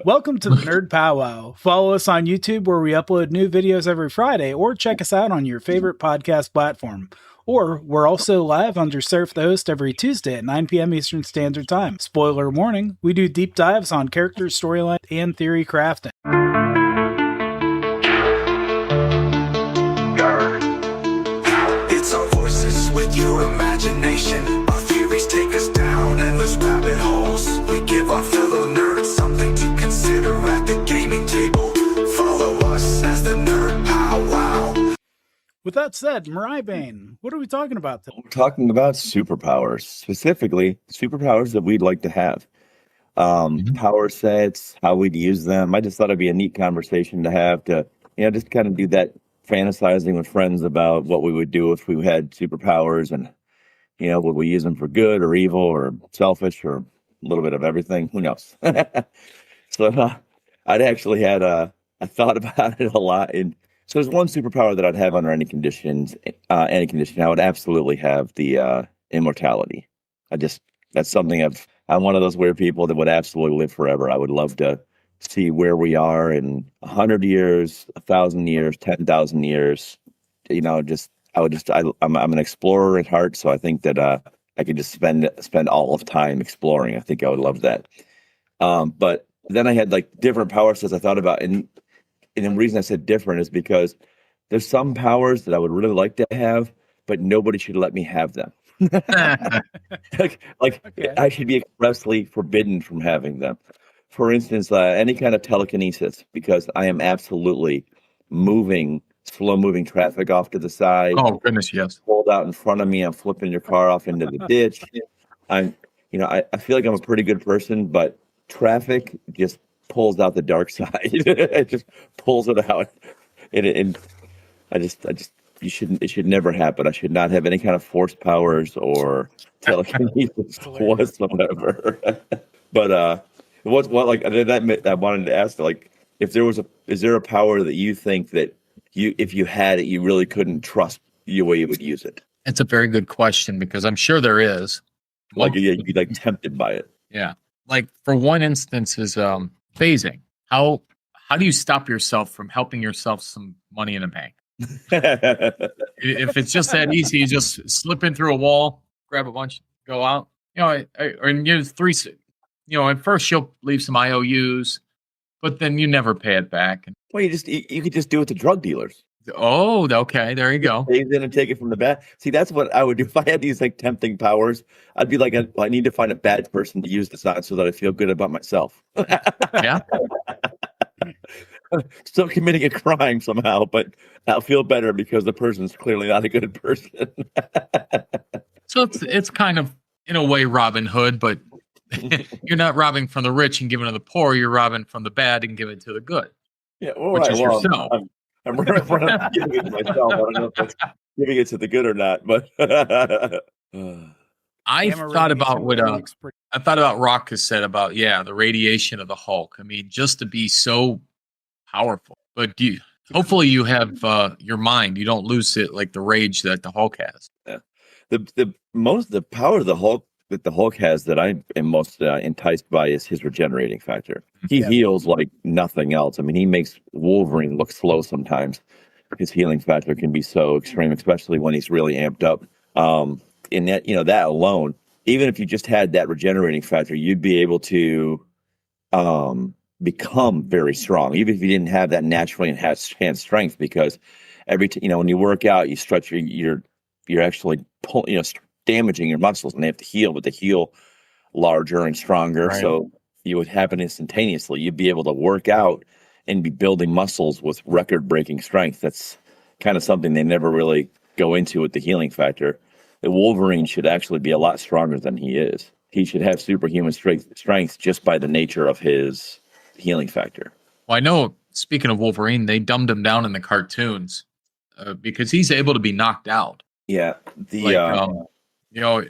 Welcome to the Nerd Pow Wow. Follow us on YouTube where we upload new videos every Friday, or check us out on your favorite podcast platform. Or we're also live under Surf the Host every Tuesday at 9 p.m. Eastern Standard Time. Spoiler warning, we do deep dives on characters, storyline, and theory crafting. It's our voices with your imagination. Our theories take us down endless rabbit holes. We give our fellow nerds something to consider at the gaming table. Follow us as the Nerd Pow Wow. With that said, Mariah Bane, what are we talking about today? We're talking about superpowers, specifically superpowers that we'd like to have. Power sets, how we'd use them. I just thought it'd be a neat conversation to have to, just kind of do that fantasizing with friends about what we would do if we had superpowers and, would we use them for good or evil or selfish or a little bit of everything? Who knows? So I'd actually had I thought about it a lot. And so there's one superpower that I'd have under any condition. I would absolutely have the immortality. That's something I'm one of those weird people that would absolutely live forever. I would love to see where we are in 100 years, 1,000 years, 10,000 years. I'm an explorer at heart, so I think that I could just spend all of time exploring. I think I would love that. But then I had like different power sets I thought about, and the reason I said different is because there's some powers that I would really like to have, but nobody should let me have them. Okay. I should be expressly forbidden from having them. For instance, any kind of telekinesis, because I am absolutely slow moving traffic off to the side. Oh goodness, yes. Pulled out in front of me, I'm flipping your car off into the ditch. I feel like I'm a pretty good person, but traffic just pulls out the dark side. It just pulls it out. It should never happen. I should not have any kind of force powers or telekinesis whatsoever. But I wanted to ask, like, is there a power that you think that if you had it, you really couldn't trust the way you would use it? It's a very good question, because I'm sure there is. You'd be like tempted by it. Yeah. Like, for one instance is phasing. How do you stop yourself from helping yourself some money in a bank? If it's just that easy, you just slip in through a wall, grab a bunch, go out. At first you'll leave some IOUs, but then you never pay it back. Well, you could just do it to drug dealers. Oh, okay, there you go. Phase in and take it from the back. See, that's what I would do if I had these like tempting powers. I'd be like, I need to find a bad person to use this on so that I feel good about myself. Yeah. Still committing a crime somehow, but I'll feel better because the person's clearly not a good person. So it's kind of, in a way, Robin Hood, but you're not robbing from the rich and giving to the poor. You're robbing from the bad and giving to the good. Yeah, which is yourself. I'm giving it to myself. I don't know if that's giving it to the good or not, but I thought about Rock has said about the radiation of the Hulk. I mean, just to be so powerful. But hopefully you have your mind. You don't lose it like the rage that the Hulk has. Yeah. The power of the Hulk that the Hulk has that I am most enticed by is his regenerating factor. He heals like nothing else. I mean, he makes Wolverine look slow sometimes. His healing factor can be so extreme, especially when he's really amped up. In that, that alone, even if you just had that regenerating factor, you'd be able to become very strong, even if you didn't have that naturally enhanced strength. Because when you work out, you stretch you're actually damaging your muscles, and they have to heal, but they heal larger and stronger. Right. So you would happen instantaneously. You'd be able to work out and be building muscles with record-breaking strength. That's kind of something they never really go into with the healing factor. The Wolverine should actually be a lot stronger than he is. He should have superhuman strength just by the nature of his healing factor. Well, I know, speaking of Wolverine, they dumbed him down in the cartoons because he's able to be knocked out. Yeah.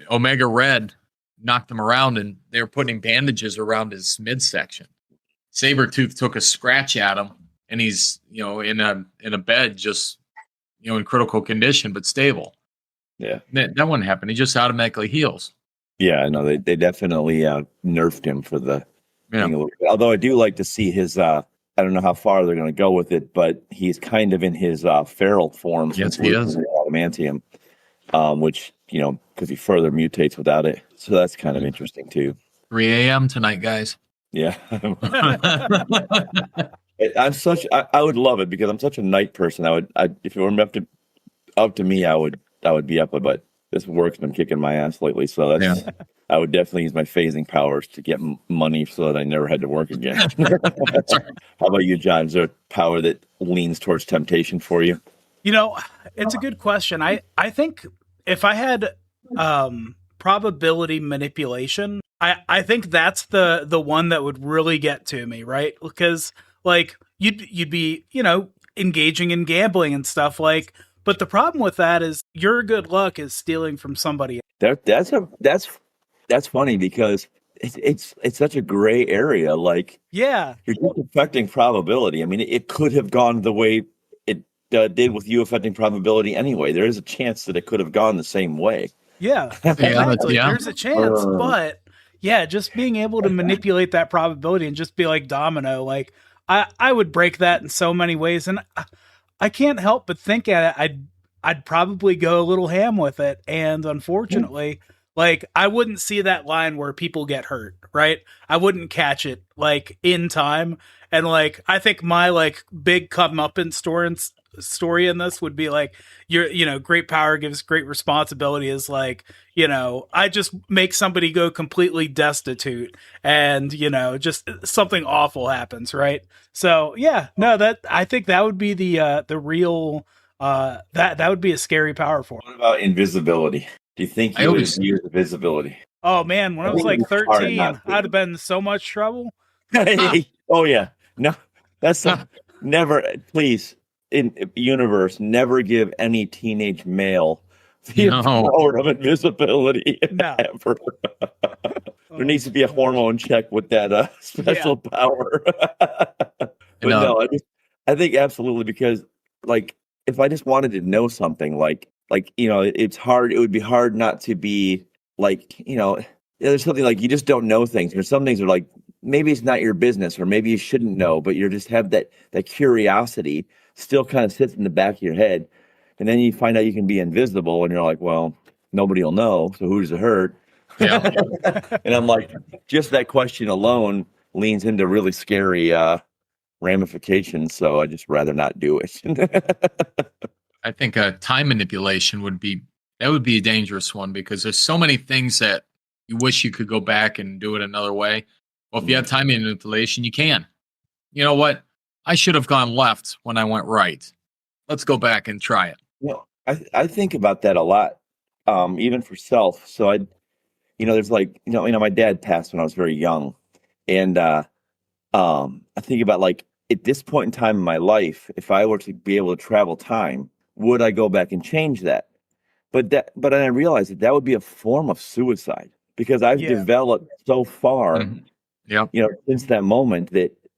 Omega Red knocked him around, and they were putting bandages around his midsection. Sabretooth took a scratch at him, and he's, in a bed, just, in critical condition, but stable. Yeah. That wouldn't happen. He just automatically heals. Yeah, I know. They definitely nerfed him for the Yeah. Although I do like to see his. I don't know how far they're going to go with it, but he's kind of in his feral form. Yes, he is. Adamantium, which because he further mutates without it. So that's kind of interesting too. 3 a.m. tonight, guys. Yeah. I would love it because I'm such a night person. If it were up to me, I would be up, but this work's been kicking my ass lately. So I would definitely use my phasing powers to get money so that I never had to work again. How about you, John? Is there a power that leans towards temptation for you? It's a good question. I think if I had probability manipulation, I think that's the one that would really get to me, right? Because like you'd be, engaging in gambling and stuff like, but the problem with that is your good luck is stealing from somebody else. That's funny because it's such a gray area. Like, yeah, you're just affecting probability. I mean, it could have gone the way it did with you affecting probability anyway. There is a chance that it could have gone the same way. Yeah, exactly. There's a chance, but yeah, just being able to manipulate that probability and just be like domino, like I would break that in so many ways, and I can't help but think at it. I'd probably go a little ham with it, and unfortunately, like I wouldn't see that line where people get hurt, right? I wouldn't catch it like in time, and like I think my like big comeuppance story in this would be like great power gives great responsibility is like, I just make somebody go completely destitute and just something awful happens, right? So yeah, no, that I think that would be the real that would be a scary power for him. What about invisibility? Do you think you would use invisibility? Oh man, when I was like 13, I'd have been in so much trouble. Oh yeah, no, that's never. Please, in universe, never give any teenage male the power of invisibility. No. Ever. There needs to be a hormone check with that special power. But no, I think absolutely, because like if I just wanted to know something, like it's hard. It would be hard not to be like there's something like you just don't know things. There's some things that are like maybe it's not your business, or maybe you shouldn't know, but you just have that curiosity still kind of sits in the back of your head, and then you find out you can be invisible, and you're like, well, nobody will know, so who does it hurt? Yeah. And I'm like, just that question alone leans into really scary ramifications, so I just rather not do it. I think time manipulation would be a dangerous one, because there's so many things that you wish you could go back and do it another way. Well, if you have time manipulation, you can. You know what? I should have gone left when I went right. Let's go back and try it. I think about that a lot, even for self. So there's like, my dad passed when I was very young. And I think about like at this point in time in my life, if I were to be able to travel time, would I go back and change that? But then I realized that would be a form of suicide, because I've developed so far, since that moment,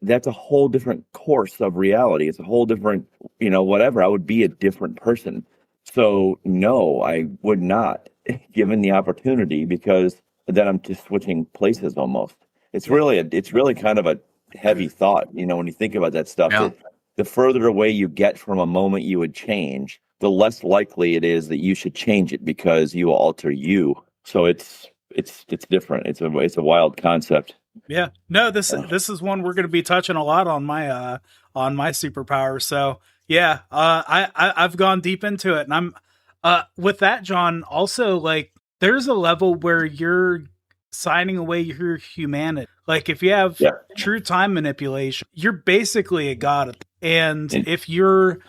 that's a whole different course of reality. It's a whole different, whatever. I would be a different person. So no, I would not, given the opportunity, because then I'm just switching places almost. It's really kind of a heavy thought, when you think about that stuff. Yeah. The further away you get from a moment you would change, the less likely it is that you should change it, because you will alter you. So it's different. It's a wild concept. Yeah. No, this is one we're going to be touching a lot on my superpower. So yeah, I've gone deep into it, and I'm with that, John. Also, like, there's a level where you're signing away your humanity. Like, if you have true time manipulation, you're basically a god. And if you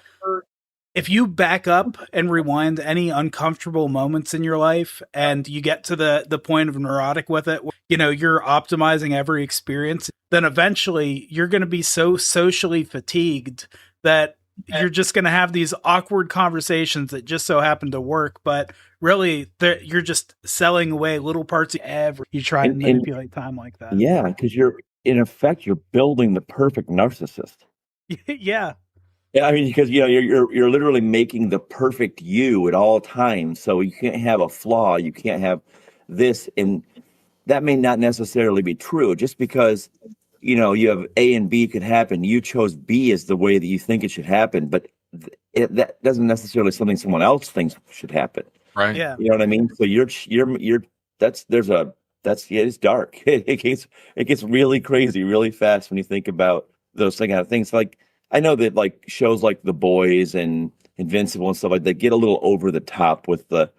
back up and rewind any uncomfortable moments in your life, and you get to the point of neurotic with it, you're optimizing every experience, then eventually you're going to be so socially fatigued that you're just going to have these awkward conversations that just so happen to work, but really you're just selling away little parts of you try to manipulate time like that. Yeah, because you're building the perfect narcissist. Yeah. Yeah, I mean, because you're literally making the perfect you at all times. So you can't have a flaw. You can't have this, and that may not necessarily be true. Just because you have A and B could happen, you chose B as the way that you think it should happen, but that doesn't necessarily something someone else thinks should happen. Right. Yeah. You know what I mean? So it's dark. It gets really crazy really fast when you think about those kind of things. Like, I know that like shows like The Boys and Invincible and stuff like that get a little over the top with the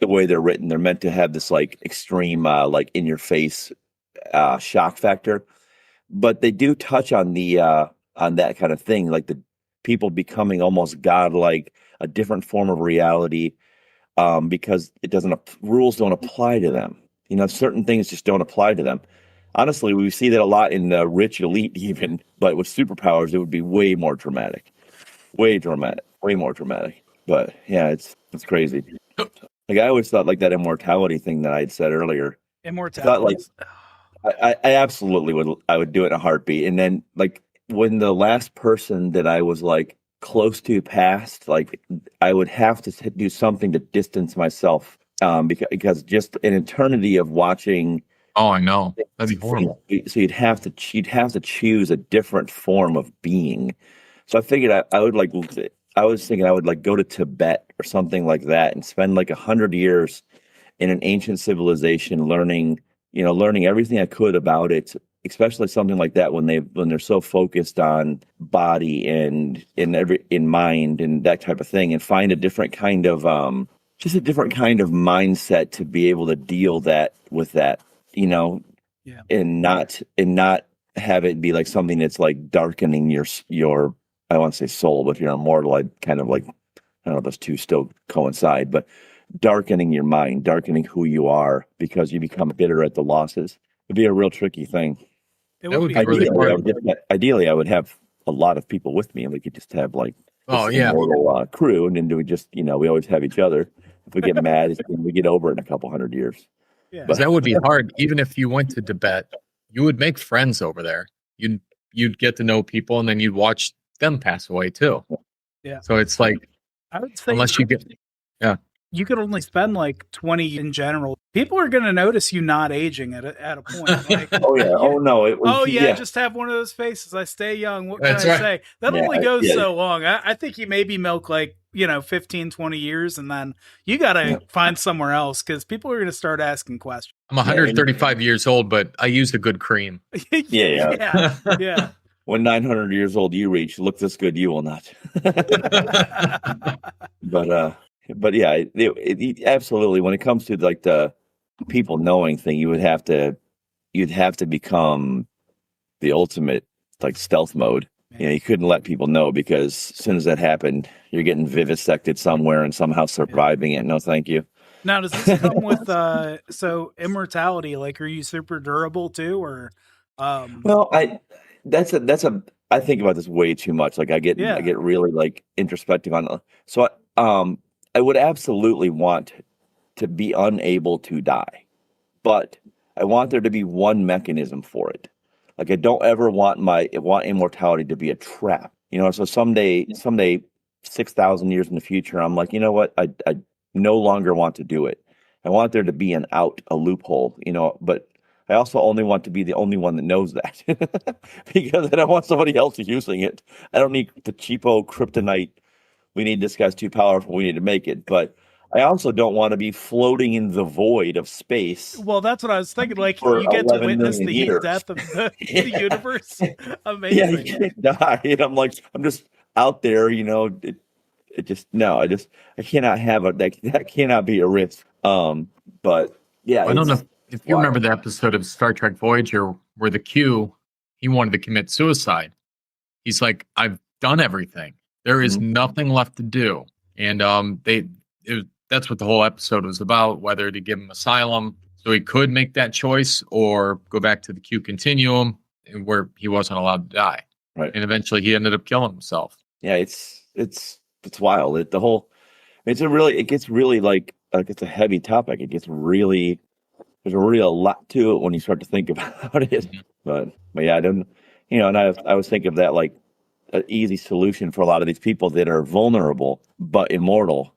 way they're written. They're meant to have this like extreme like in your face shock factor, but they do touch on that kind of thing, like the people becoming almost godlike, a different form of reality, because rules don't apply to them. Certain things just don't apply to them. Honestly, we see that a lot in the rich elite even, but with superpowers, it would be way more dramatic. Way more dramatic. But yeah, it's crazy. Like, I always thought like that immortality thing that I had said earlier. Immortality. I absolutely would do it in a heartbeat. And then like when the last person that I was like close to passed, like I would have to do something to distance myself, because just an eternity of watching. Oh, I know. That'd be horrible. So you'd have to choose a different form of being. So I figured I would like. I was thinking I would like go to Tibet or something like that and spend like 100 years in an ancient civilization, learning everything I could about it, especially something like that when they're so focused on body and in mind and that type of thing, and find a different kind of mindset to be able to deal with that, Yeah. and not have it be like something that's like darkening your I don't want to say soul, but if you're immortal, I'd kind of like, I don't know, those two still coincide, but darkening your mind, darkening who you are, because you become bitter at the losses. It'd be a real tricky thing. It That would would be be really really Ideally, I would have a lot of people with me, and we could just have like Oh, this yeah. immortal crew, and then we just, we always have each other. If we get mad, we get over it in a couple hundred years. Yeah. Because that would be hard. Even if you went to Tibet, you would make friends over there. You'd get to know people, and then you'd watch them pass away too. Yeah. So it's like, I would say unless you get, you could only spend like 20 in general. People are going to notice you not aging at a point. Like, Oh yeah. Oh no. Just have one of those faces. I stay young. What That's can I right. say? That Yeah, only goes yeah. so long. I think you maybe milk like, 15, 20 years, and then you got to find somewhere else, because people are going to start asking questions. I'm 135 years old, but I used a good cream. Yeah. When 900 years old you reach, look this good, you will not. But yeah, it absolutely. When it comes to like the people knowing thing, you'd have to become the ultimate like stealth mode. You couldn't let people know, because as soon as that happened, you're getting vivisected somewhere and somehow surviving it. No, thank you. Now, does this come with so immortality? Like, are you super durable too, or? Well, I think about this way too much. Like I get really like introspective on it. So I would absolutely want to be unable to die, but I want there to be one mechanism for it. Like, I don't ever want immortality to be a trap. So someday 6,000 years in the future, I'm like, you know what? I no longer want to do it. I want there to be a loophole, but I also only want to be the only one that knows that, because I don't want somebody else using it. I don't need the cheapo kryptonite. We need this guy's too powerful. We need to make it. But I also don't want to be floating in the void of space. Well, that's what I was thinking. Like, For you get to 11 witness the million heat years. death of the universe. Amazing. Yeah, you can't die. And I'm just out there, I cannot have that cannot be a risk. But yeah. I don't know if you remember the episode of Star Trek Voyager where the Q, he wanted to commit suicide. He's like, I've done everything. There is nothing left to do. And that's what the whole episode was about, whether to give him asylum so he could make that choice, or go back to the Q continuum where he wasn't allowed to die. Right. And eventually he ended up killing himself. Yeah, it's wild. It gets really like it's a heavy topic. There's really a lot to it when you start to think about it. But yeah, I don't, and I was thinking of that like an easy solution for a lot of these people that are vulnerable but immortal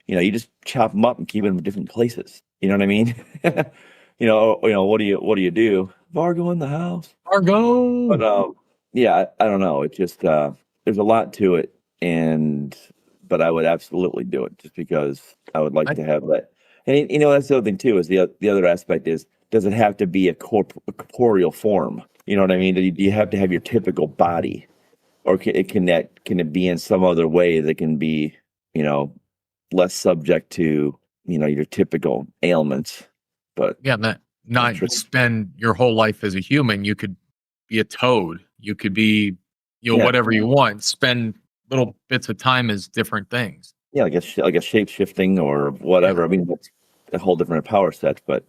you just chop them up and keep them in different places. You know what I mean? What do you do? Vargo in the house. Argo. But yeah, I don't know. It's just there's a lot to it, but I would absolutely do it just because I would like to have that. And that's the other thing too, is the other aspect is, does it have to be a corporeal form? You know what I mean? Do you have to have your typical body, or can it be in some other way that can be, less subject to, your typical ailments? But Yeah, not spend your whole life as a human. You could be a toad. You could be, whatever you want. Spend little bits of time as different things. Yeah, like a shape-shifting or whatever. I mean, that's a whole different power set, but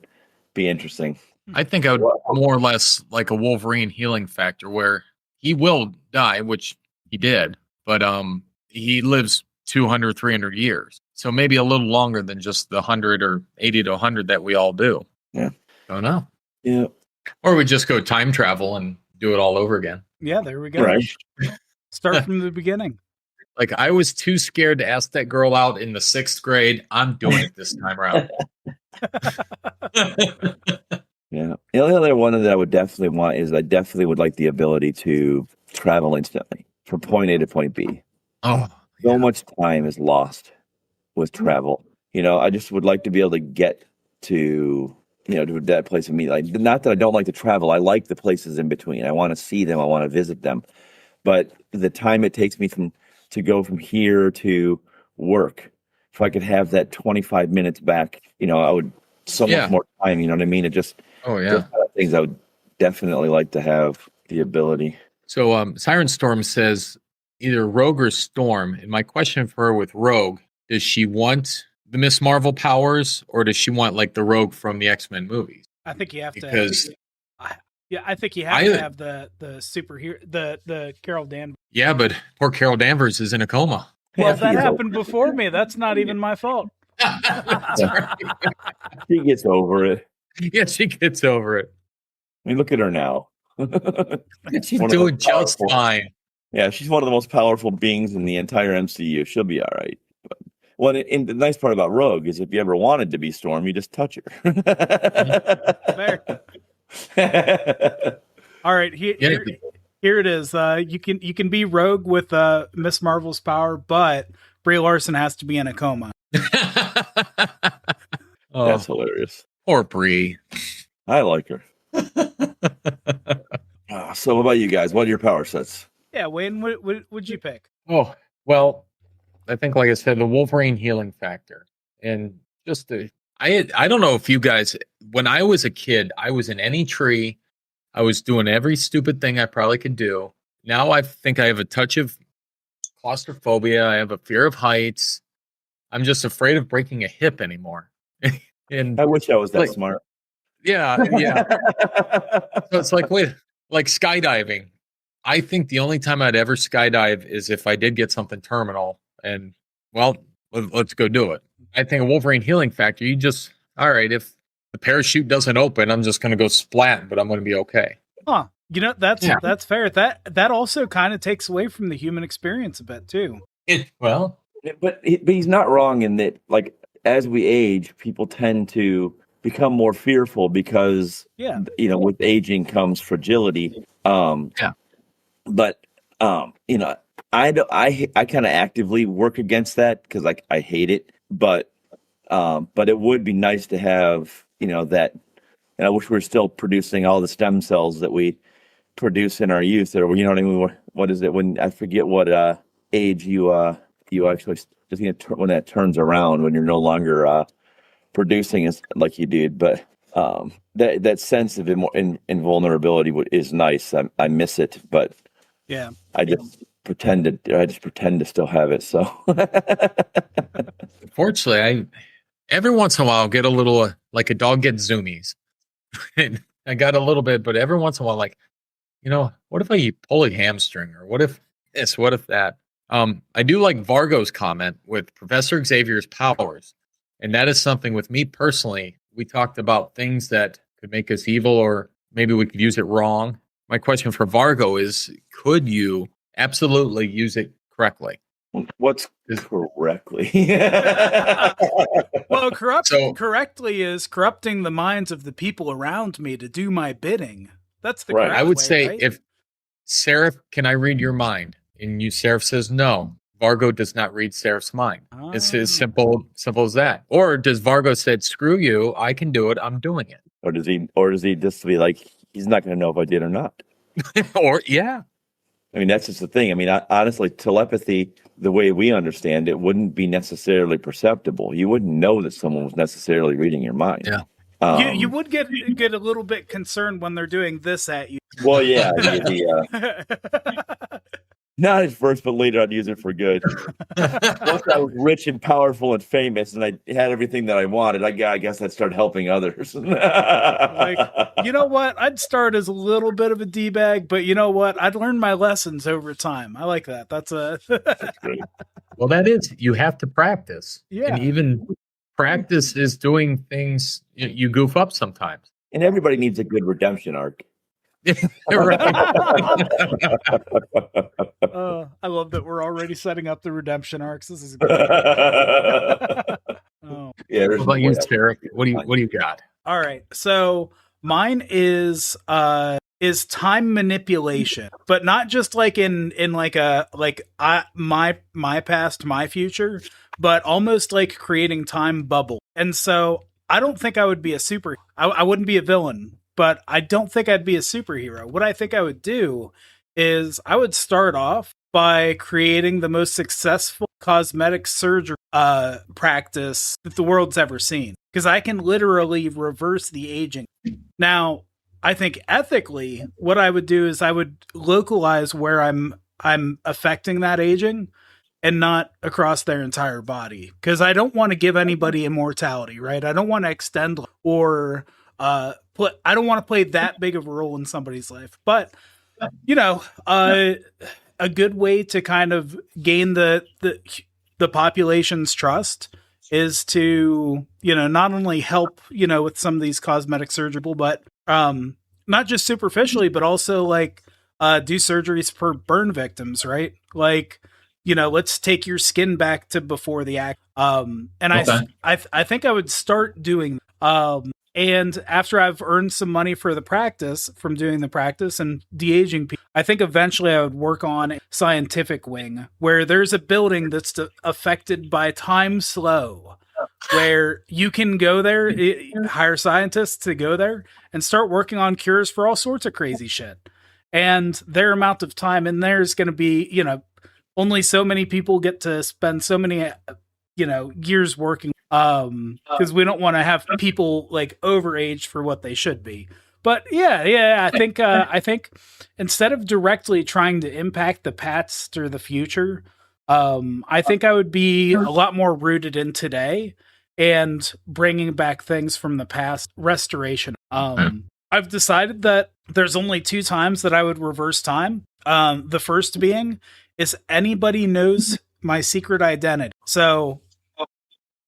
be interesting. I think I would more or less like a Wolverine healing factor, where he will die, which he did, but he lives 200, 300 years. So maybe a little longer than just the 100 or 80 to 100 that we all do. Yeah. Don't know. Yeah. Or we just go time travel and do it all over again. Yeah, there we go. Right. Start from the beginning. Like, I was too scared to ask that girl out in the 6th grade. I'm doing it this time around. Yeah. The only other one that I would definitely want is, I definitely would like the ability to travel instantly from point A to point B. Oh, So much time is lost with travel. I just would like to be able to get to, to that place of me. Like, not that I don't like to travel. I like the places in between. I want to see them. I want to visit them. But the time it takes me to go from here to work, if I could have that 25 minutes back, I would much more time. You know what I mean? It just, things I would definitely like to have the ability. So Siren Storm says either Rogue or Storm. And my question for her with Rogue, does she want the Miss Marvel powers, or does she want like the Rogue from the X-Men movies? I think you have to. I think you have to have the superhero, the Carol Danvers. Yeah, but poor Carol Danvers is in a coma. Well, that happened before me. That's not even my fault. She gets over it. Yeah, she gets over it. I mean, look at her now. She's doing just fine. Yeah, she's one of the most powerful beings in the entire MCU. She'll be all right. And the nice part about Rogue is, if you ever wanted to be Storm, you just touch her. Fair. All right, here it is. You can be Rogue with Miss Marvel's power, but Brie Larson has to be in a coma. That's hilarious. Poor Brie. I like her. So what about you guys? What are your power sets? Yeah, Wayne, what would you pick? Oh, well, I think, like I said, the Wolverine healing factor. And just I don't know if you guys, when I was a kid, I was in any tree. I was doing every stupid thing I probably could do. Now I think I have a touch of claustrophobia. I have a fear of heights. I'm just afraid of breaking a hip anymore. And I wish I was that smart. Yeah. So it's like, like skydiving. I think the only time I'd ever skydive is if I did get something terminal, and let's go do it. I think a Wolverine healing factor, all right, if the parachute doesn't open, I'm just going to go splat, but I'm going to be okay. Huh. That's fair. That also kind of takes away from the human experience a bit too. But he's not wrong in that, like, as we age, people tend to become more fearful because, with aging comes fragility. But I kind of actively work against that because, like, I hate it. But it would be nice to have, that. And I wish we were still producing all the stem cells that we produce in our youth. Or, you know what I mean? What is it? When I forget what age you actually just when that turns around, when you're no longer producing as like you did. But that sense of invulnerability is nice. I miss it, but yeah, I just pretend to still have it. So fortunately, every once in a while I'll get a little like a dog gets zoomies. I got a little bit, but every once in a while, like, what if I pull a hamstring, or what if this, what if that? I do like Vargo's comment with Professor Xavier's powers. And that is something with me personally. We talked about things that could make us evil, or maybe we could use it wrong. My question for Vargo is, could you absolutely use it correctly? What's correctly? Well, So- correctly is corrupting the minds of the people around me to do my bidding. That's the Right. correct I would way, say right? if Seraph, can I read your mind? And Seraph says no. Vargo does not read Seraph's mind. It's as simple as that. Or does Vargo said, screw you, I can do it, I'm doing it. Or does he just be like, he's not going to know if I did or not? Or yeah. I mean, that's just the thing. I mean, honestly, telepathy, the way we understand it, wouldn't be necessarily perceptible. You wouldn't know that someone was necessarily reading your mind. Yeah. You would get a little bit concerned when they're doing this at you. Well, yeah. Not at first, but later I'd use it for good. Once I was rich and powerful and famous and I had everything that I wanted, I guess I'd start helping others. Like, you know what? I'd start as a little bit of a D-bag, but you know what? I'd learn my lessons over time. I like that. That's Great. Well, that is, you have to practice. Yeah. And even practice is doing things, you goof up sometimes. And everybody needs a good redemption arc. Right. I love that we're already setting up the redemption arcs. This is great. Oh. Yeah. What about you, Sarah? What do you got? All right. So mine is time manipulation, but not just like in like my past, my future, but almost like creating time bubble. And so I don't think I would be a I wouldn't be a villain, but I don't think I'd be a superhero. What I think I would do is I would start off by creating the most successful cosmetic surgery practice that the world's ever seen. Because I can literally reverse the aging. Now, I think ethically, what I would do is I would localize where I'm affecting that aging and not across their entire body. Because I don't want to give anybody immortality, right? I don't want to extend or I don't want to play that big of a role in somebody's life. But, you know, a good way to kind of gain the population's trust is to, you know, not only help, you know, with some of these cosmetic surgical, but not just superficially, but also like do surgeries for burn victims, right? Like, you know, let's take your skin back to before the act. And okay. I think I would start doing and after I've earned some money for the practice, from doing the practice and de-aging people, I think eventually I would work on a scientific wing where there's a building that's affected by time slow, where you can go there, hire scientists to go there and start working on cures for all sorts of crazy shit. And their amount of time in there is going to be, you know, only so many people get to spend so many, you know, years working. Because we don't want to have people like overaged for what they should be. But I think instead of directly trying to impact the past or the future, I think I would be a lot more rooted in today and bringing back things from the past, restoration. I've decided that there's only 2 times that I would reverse time. The first being is anybody knows my secret identity. So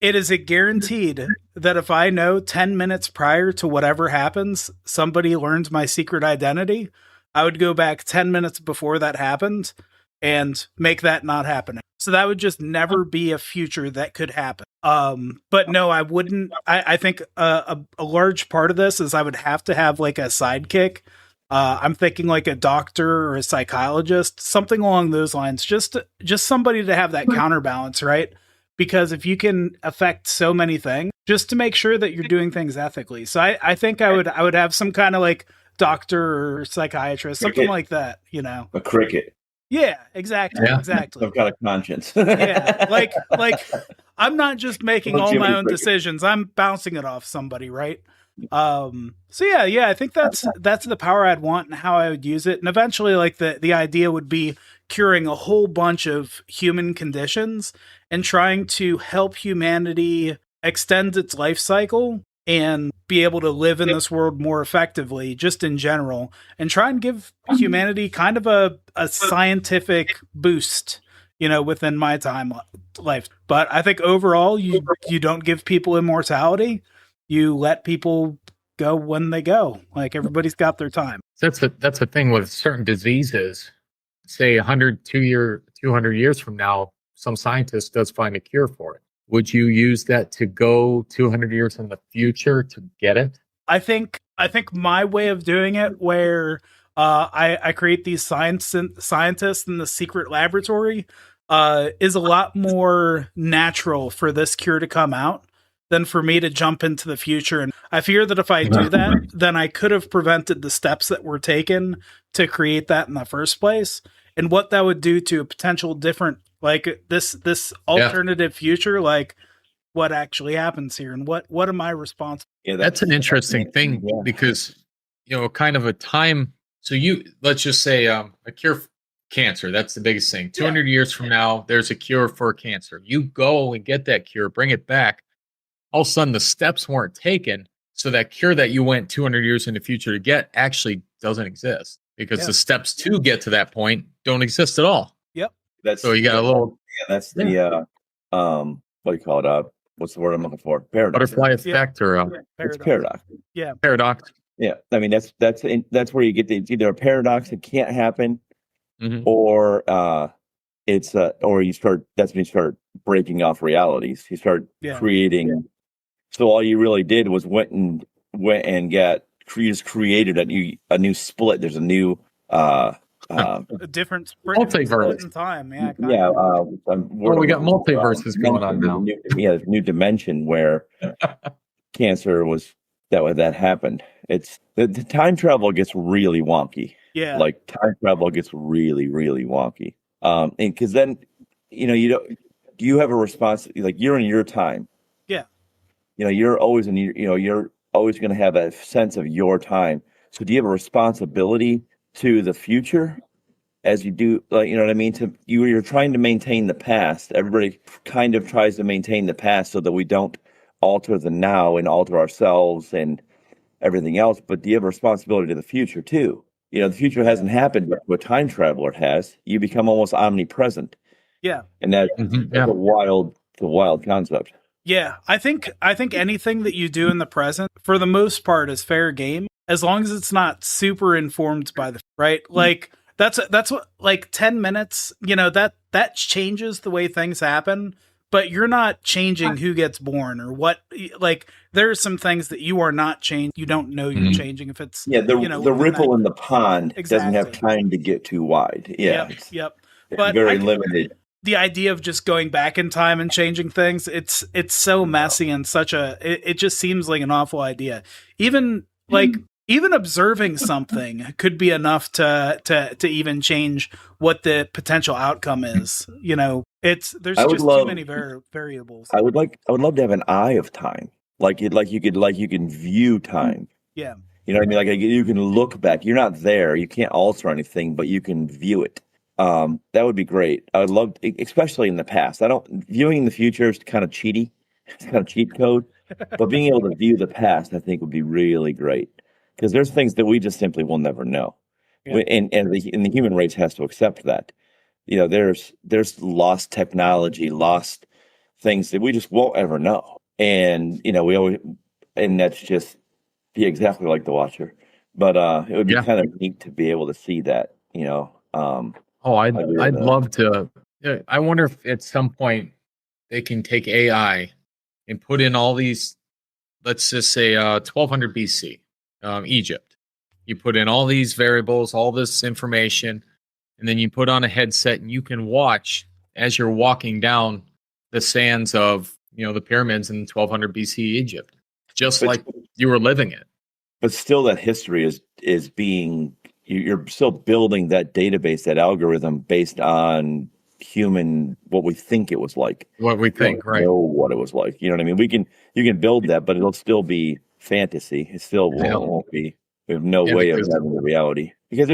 it is a guaranteed that if I know 10 minutes prior to whatever happens, somebody learns my secret identity, I would go back 10 minutes before that happened and make that not happen. So that would just never be a future that could happen. But no, I wouldn't. I think a large part of this is I would have to have like a sidekick. I'm thinking like a doctor or a psychologist, something along those lines, just somebody to have that counterbalance, right? Because if you can affect so many things, just to make sure that you're doing things ethically. So I think I would have some kind of like doctor or psychiatrist, something like that, you know. A cricket. Yeah, exactly. Yeah. Exactly. Some kind of conscience. Yeah. Like I'm not just making all my own decisions. I'm bouncing it off somebody, right? So I think that's the power I'd want and how I would use it. And eventually like the idea would be curing a whole bunch of human conditions and trying to help humanity extend its life cycle and be able to live in this world more effectively, just in general, and try and give humanity kind of a scientific boost, you know, within my time life. But I think overall, you don't give people immortality. You let people go when they go. Like everybody's got their time. That's the thing with certain diseases. Say 200 years from now, some scientist does find a cure for it, would you use that to go 200 years in the future to get it? I think my way of doing it, where I create these scientists in the secret laboratory, is a lot more natural for this cure to come out than for me to jump into the future. And I fear that if I do that, then I could have prevented the steps that were taken to create that in the first place. And what that would do to a potential different, like this alternative future, like what actually happens here and what am I responsible? Yeah, that's an interesting thing because, kind of a time. So let's just say a cure for cancer. That's the biggest thing. 200 years from now, there's a cure for cancer. You go and get that cure, bring it back. All of a sudden, the steps weren't taken. So that cure that you went 200 years in the future to get actually doesn't exist because the steps to get to that point don't exist at all. Yep. So you got a little. Yeah, that's the what do you call it? What's the word I'm looking for? Paradox. Butterfly effect or it's paradox. Yeah. Paradox. Yeah. I mean that's where you get it's either a paradox that can't happen, or it's or you start. That's when you start breaking off realities. You start creating. So all you really did was went and just created a new split. There's a new a different multiverse in time. We got multiverses going on now. New dimension where cancer was that happened. It's the time travel gets really wonky. Yeah, like time travel gets really, really wonky. And because then you have a response, like you're in your time. Yeah. You're always you're always going to have a sense of your time. So do you have a responsibility to the future as you do, like, you know what I mean? You're trying to maintain the past. Everybody kind of tries to maintain the past so that we don't alter the now and alter ourselves and everything else. But do you have a responsibility to the future too? The future hasn't happened, but with time traveler it has. You become almost omnipresent. Yeah. And that's a wild concept. Yeah, I think anything that you do in the present, for the most part, is fair game, as long as it's not super informed by the right. Like that's what, like 10 minutes, that changes the way things happen, but you're not changing who gets born or what. Like there are some things that you are not changing. You don't know you're changing if it's the ripple in the pond doesn't have time to get too wide. Yeah, yep. But very limited. The idea of just going back in time and changing things, it's so messy and it just seems like an awful idea. Even observing something could be enough to even change what the potential outcome is. There's just too many variables. I would love to have an eye of time. You can view time. Yeah. You know what I mean? Like you can look back. You're not there. You can't alter anything, but you can view it. That would be great. I would love, especially in the past. Viewing in the future is kind of cheaty. It's kind of cheat code, but being able to view the past, I think, would be really great because there's things that we just simply will never know, and the human race has to accept that. There's lost technology, lost things that we just won't ever know, and that's just be exactly like the Watcher. But it would be kind of neat to be able to see that. I'd love to. I wonder if at some point they can take AI and put in all these, let's just say 1200 BC, Egypt. You put in all these variables, all this information, and then you put on a headset and you can watch as you're walking down the sands of, the pyramids in 1200 BC Egypt, just like you were living it. But still that history is being... You're still building that database, that algorithm based on what we think it was like. What we think, right? Know what it was like. You know what I mean? You can build that, but it'll still be fantasy. It still won't be. We have no way of having the reality because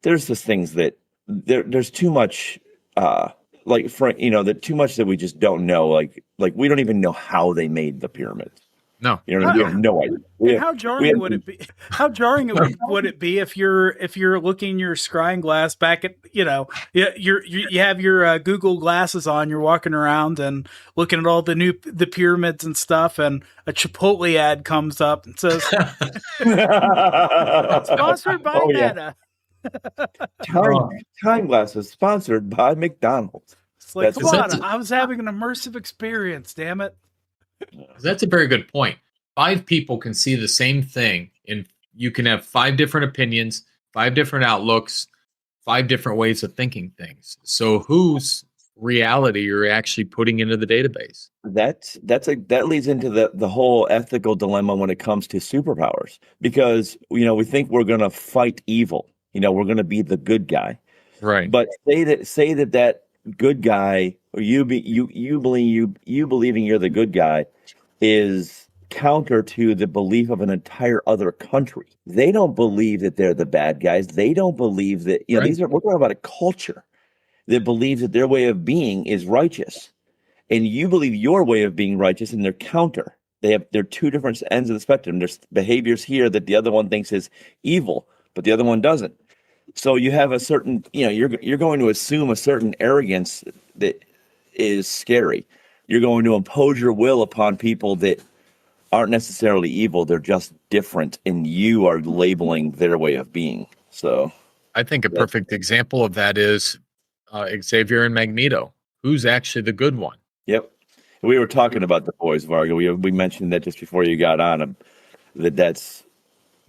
there's just things that there's too much. Too much that we just don't know. Like we don't even know how they made the pyramids. No, we have no idea. How jarring would it be? How jarring would it be if you're looking your scrying glass back at you have your Google glasses on, you're walking around and looking at all the pyramids and stuff, and a Chipotle ad comes up and says, "Sponsored by Meta." Time glasses sponsored by McDonald's. It's like, That's come what- on, I was having an immersive experience, damn it. That's a very good point. 5 people can see the same thing, and you can have 5 different opinions, 5 different outlooks, 5 different ways of thinking things. So whose reality you're actually putting into the database? That leads into the whole ethical dilemma when it comes to superpowers, because we think we're going to fight evil. We're going to be the good guy. Right. But say that good guy, or you believing you're the good guy, is counter to the belief of an entire other country. They don't believe that they're the bad guys. They don't believe that Right. we're talking about a culture that believes that their way of being is righteous, and you believe your way of being righteous, and they're counter. They're 2 different ends of the spectrum. There's behaviors here that the other one thinks is evil, but the other one doesn't. So you have a certain, you're going to assume a certain arrogance that is scary. You're going to impose your will upon people that aren't necessarily evil. They're just different, and you are labeling their way of being. So I think a perfect example of that is Xavier and Magneto. Who's actually the good one? Yep. We were talking about the boys, Vargo. We mentioned that just before you got on, that's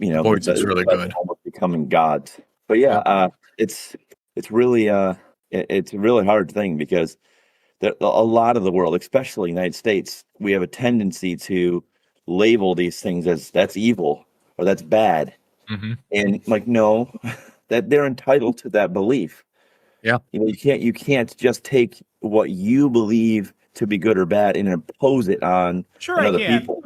Boys is really good. Almost becoming gods. But yeah, it's really it's a really hard thing, because a lot of the world, especially the United States, we have a tendency to label these things as that's evil or that's bad, and no, that they're entitled to that belief. Yeah, you can't just take what you believe to be good or bad and impose it on other people.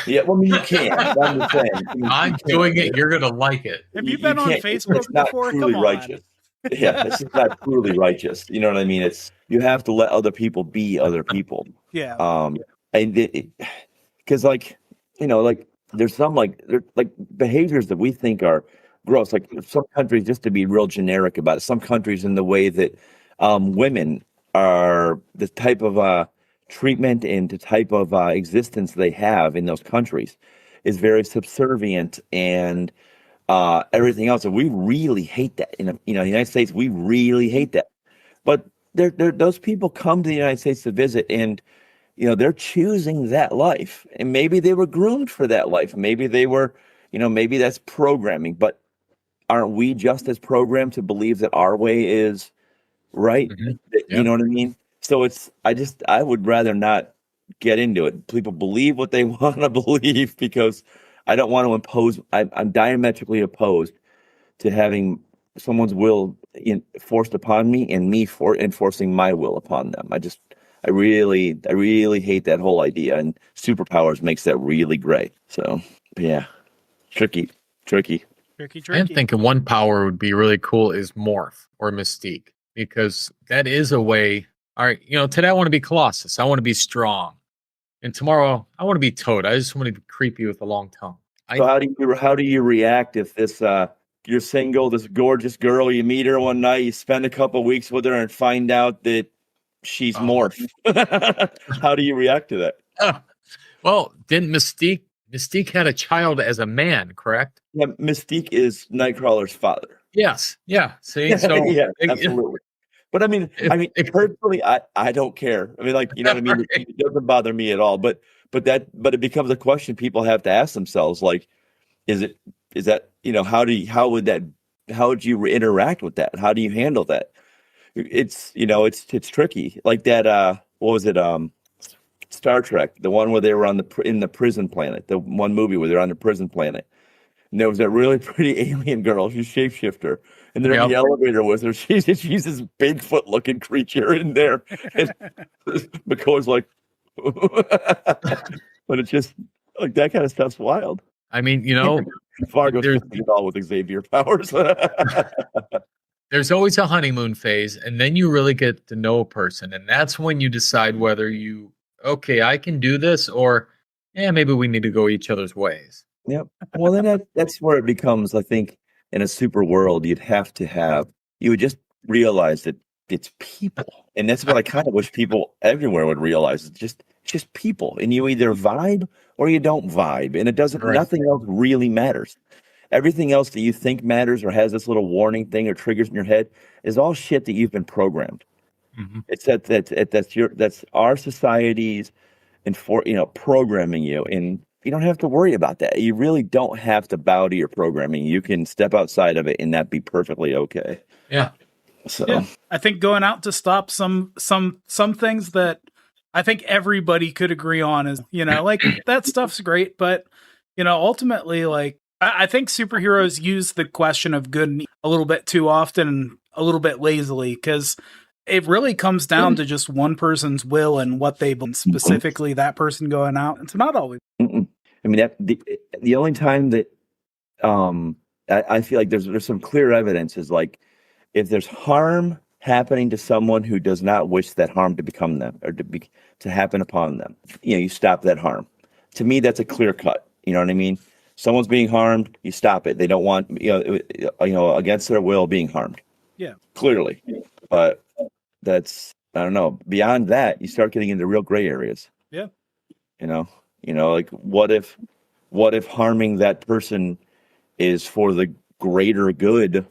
Yeah, well, I mean, you can. I'm just saying. I'm doing it. You're gonna like it. Have you been on Facebook it's not before? truly Come on. righteous. Yeah, it's just not truly righteous. You know what I mean? You have to let other people be other people. Yeah. And because there's some behaviors that we think are gross. Like some countries, just to be real generic about it, some countries in the way that women are, the type of treatment and the type of existence they have in those countries is very subservient and everything else. And we really hate that. In the United States, we really hate that. But those people come to the United States to visit, and they're choosing that life. And maybe they were groomed for that life. Maybe they were, maybe that's programming. But aren't we just as programmed to believe that our way is right? You know what I mean? So I would rather not get into it. People believe what they want to believe, because I don't want to impose. I'm diametrically opposed to having someone's will forced upon me, and me for enforcing my will upon them. I really hate that whole idea, and superpowers makes that really great. So yeah, tricky. I'm thinking one power would be really cool is morph or mystique, because that is a way. All right, today I want to be Colossus. I want to be strong, and tomorrow I want to be Toad. I just want to be creepy with a long tongue. So how do you react if you're single, this gorgeous girl, you meet her one night, you spend a couple weeks with her, and find out that she's morph? How do you react to that? Well, didn't Mystique had a child as a man, correct? Yeah, Mystique is Nightcrawler's father. Yes. Yeah. See, so yeah, absolutely. But I mean, personally, I don't care. I mean, you know what I mean? It doesn't bother me at all. But it becomes a question people have to ask themselves. Like, is that how would you interact with that? How do you handle that? It's tricky. Like that. What was it? Star Trek, the one where they were in the prison planet. The one movie where they're on the prison planet. And there was that really pretty alien girl. She's shapeshifter. And they're in the elevator with her. She's this Bigfoot-looking creature in there. And McCoy's like, but it's just like that kind of stuff's wild. I mean, Fargo's it all with Xavier powers. There's always a honeymoon phase, and then you really get to know a person. And that's when you decide whether I can do this, or maybe we need to go each other's ways. Yep. Well, then that's where it becomes, I think, in a super world, you would just realize that it's people. And that's what I kind of wish people everywhere would realize. It's just people. And you either vibe or you don't vibe. And it doesn't, nothing else really matters. Everything else that you think matters or has this little warning thing or triggers in your head is all shit that you've been programmed. It's that's our society's programming you, and you don't have to worry about that. You really don't have to bow to your programming. You can step outside of it and that be perfectly okay. Yeah. So Yeah, I think going out to stop some things that I think everybody could agree on is, like that stuff's great, but ultimately, like I think superheroes use the question of good and a little bit too often and a little bit lazily, because it really comes down to just one person's will and what they believe, specifically that person going out. It's not always. I mean, that the only time that I feel like there's some clear evidence is like if there's harm happening to someone who does not wish that harm to become them or to happen upon them, you stop that harm. To me, that's a clear cut. You know what I mean? Someone's being harmed, you stop it. They don't want against their will being harmed. Yeah, clearly. But that's, I don't know. Beyond that, you start getting into real gray areas. Yeah. Like what if harming that person is for the greater good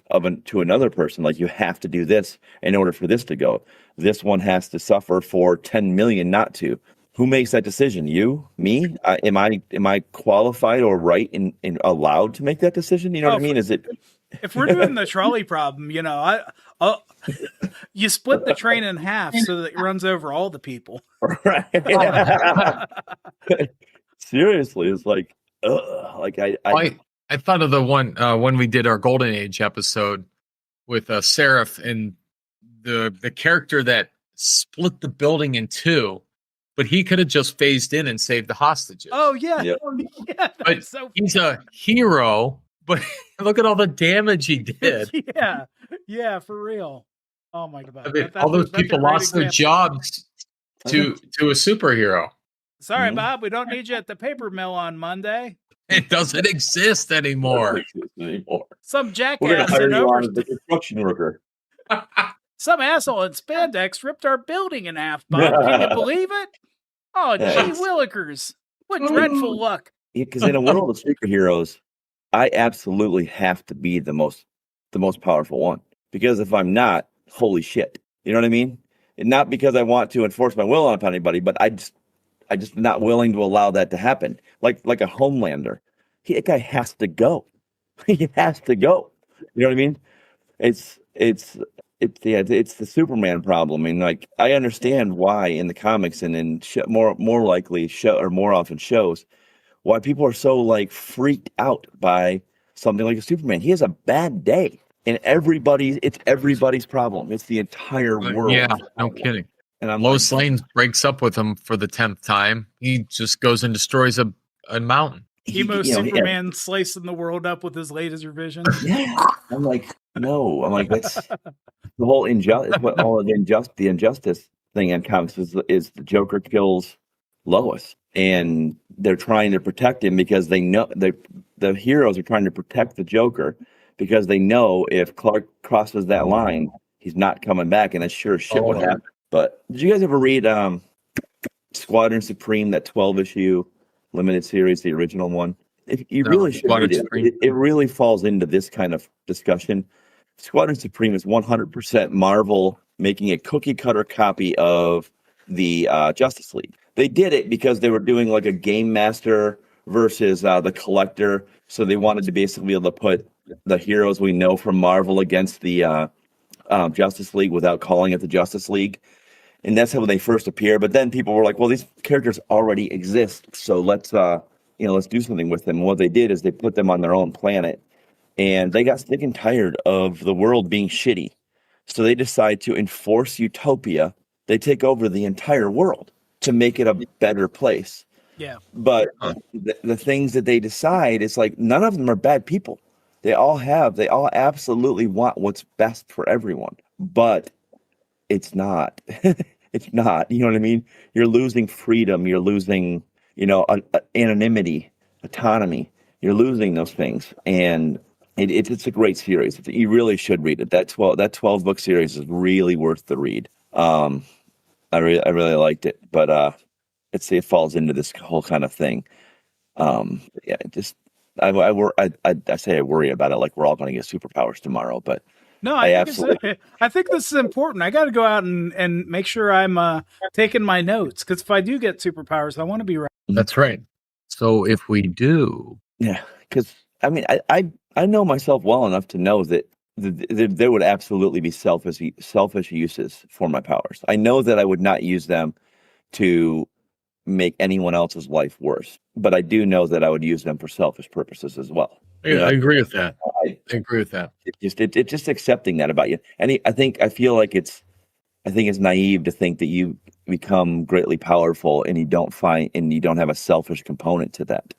to another person? Like you have to do this in order for this to go. This one has to suffer for 10 million not to. Who makes that decision? You? Me? Am I qualified or right and allowed to make that decision? You know what I mean? Is it? If we're doing the trolley problem, you split the train in half so that it runs over all the people. Right. Seriously, it's like, I thought of the one when we did our Golden Age episode with Seraph and the character that split the building in two, but he could have just phased in and saved the hostages. Oh yeah, Yep. Yeah. But he's a hero. But look at all the damage he did. Yeah, for real. Oh my god! I mean, all those people lost their jobs to a superhero. Sorry, Bob, we don't need you at the paper mill on Monday. It doesn't exist anymore. Some We're jackass gonna hire in you on as a construction worker. Some asshole in spandex ripped our building in half, Bob. Can you believe it? Oh, gee willikers. What dreadful luck. Because in a world of superheroes, I absolutely have to be the most powerful one. Because if I'm not, holy shit. You know what I mean? And not because I want to enforce my will on anybody, but I just not willing to allow that to happen. Like a Homelander. That guy has to go. He has to go. You know what I mean? It's the Superman problem. I mean, like I understand why in the comics and in more often shows why people are so like freaked out by something like a Superman. He has a bad day, and it's everybody's problem. It's the entire world. Yeah, no kidding. And Lois Lane breaks up with him for the 10th time. He just goes and destroys a mountain. Superman slicing the world up with his laser vision. Yeah, I'm like, no. I'm like, that's the whole injustice. What all of the injustice thing in comics is the Joker kills Lois, and they're trying to protect him because they know the heroes are trying to protect the Joker because they know if Clark crosses that line, he's not coming back, and that sure as shit would happen. But did you guys ever read Squadron Supreme, that 12-issue limited series, the original one? You really should read it. It really falls into this kind of discussion. Squadron Supreme is 100% Marvel making a cookie cutter copy of the Justice League. They did it because they were doing like a Game Master versus the Collector, so they wanted to basically be able to put the heroes we know from Marvel against the Justice League without calling it the Justice League. And that's how they first appear. But then people were like, well, these characters already exist, so let's do something with them. And what they did is they put them on their own planet, and they got sick and tired of the world being shitty. So they decide to enforce utopia. They take over the entire world to make it a better place. Yeah. But the things that they decide, it's like none of them are bad people. They all absolutely want what's best for everyone. But it's not. It's not. You know what I mean? You're losing freedom. You're losing, anonymity, autonomy. You're losing those things. And it's a great series. You really should read it. That 12 book series is really worth the read. I really liked it, but it falls into this whole kind of thing. I say I worry about it like we're all going to get superpowers tomorrow, but No, I absolutely. I think this is important. I got to go out and make sure I'm taking my notes, because if I do get superpowers, I want to be right. That's right. So if we do, Yeah, because I mean, I know myself well enough to know that there would absolutely be selfish uses for my powers. I know that I would not use them to make anyone else's life worse, but I do know that I would use them for selfish purposes as well. yeah, I agree with that. I, I agree with that. it's just accepting that about you. And I feel like I think it's naive to think that you become greatly powerful and you don't have a selfish component to that.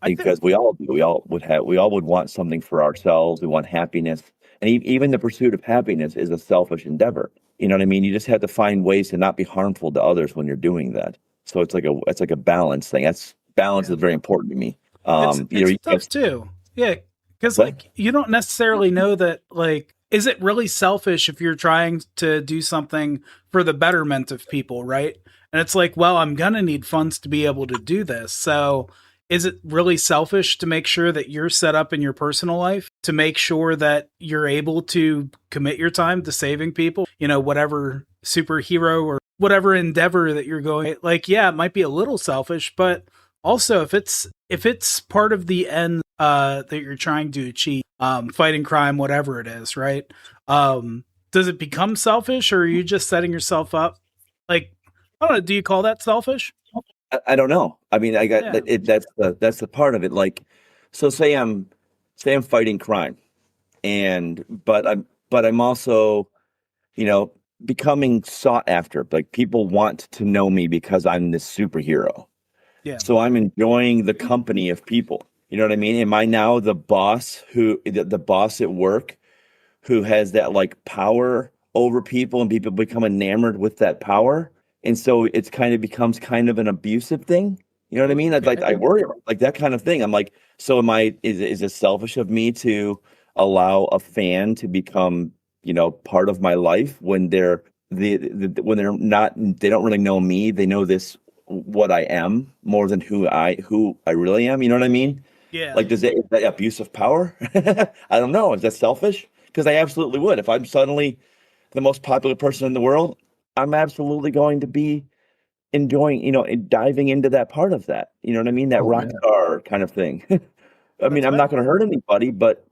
Because we all do. We all would want something for ourselves. We want happiness, and even the pursuit of happiness is a selfish endeavor. You know what I mean? You just have to find ways to not be harmful to others when you're doing that. So it's like a balance thing. Balance is very important to me. It's tough too. Yeah, because like you don't necessarily know that, like, is it really selfish if you're trying to do something for the betterment of people, right? And it's like, well, I'm gonna need funds to be able to do this. So is it really selfish to make sure that you're set up in your personal life to make sure that you're able to commit your time to saving people? You know, whatever superhero or whatever endeavor that you're going, like, yeah, it might be a little selfish, but also if it's part of the end that you're trying to achieve, fighting crime, whatever it is, right? Does it become selfish, or are you just setting yourself up? Like, I don't know, do you call that selfish? I don't know. I mean, I got it. That's the part of it. Like, so say I'm fighting crime, but I'm also, becoming sought after. Like, people want to know me because I'm this superhero. Yeah. So I'm enjoying the company of people. You know what I mean? Am I now the boss the boss at work who has that like power over people, and people become enamored with that power? And so it's becomes kind of an abusive thing. You know what I mean? I worry about like that kind of thing. I'm like, so is it selfish of me to allow a fan to become, part of my life when when they're not, they don't really know me. They know what I am more than who I really am. You know what I mean? Yeah. Like, is that abuse of power? I don't know. Is that selfish? Because I absolutely would. If I'm suddenly the most popular person in the world, I'm absolutely going to be enjoying, diving into that part of that. You know what I mean? That rock star kind of thing. I mean, I'm not going to hurt anybody, but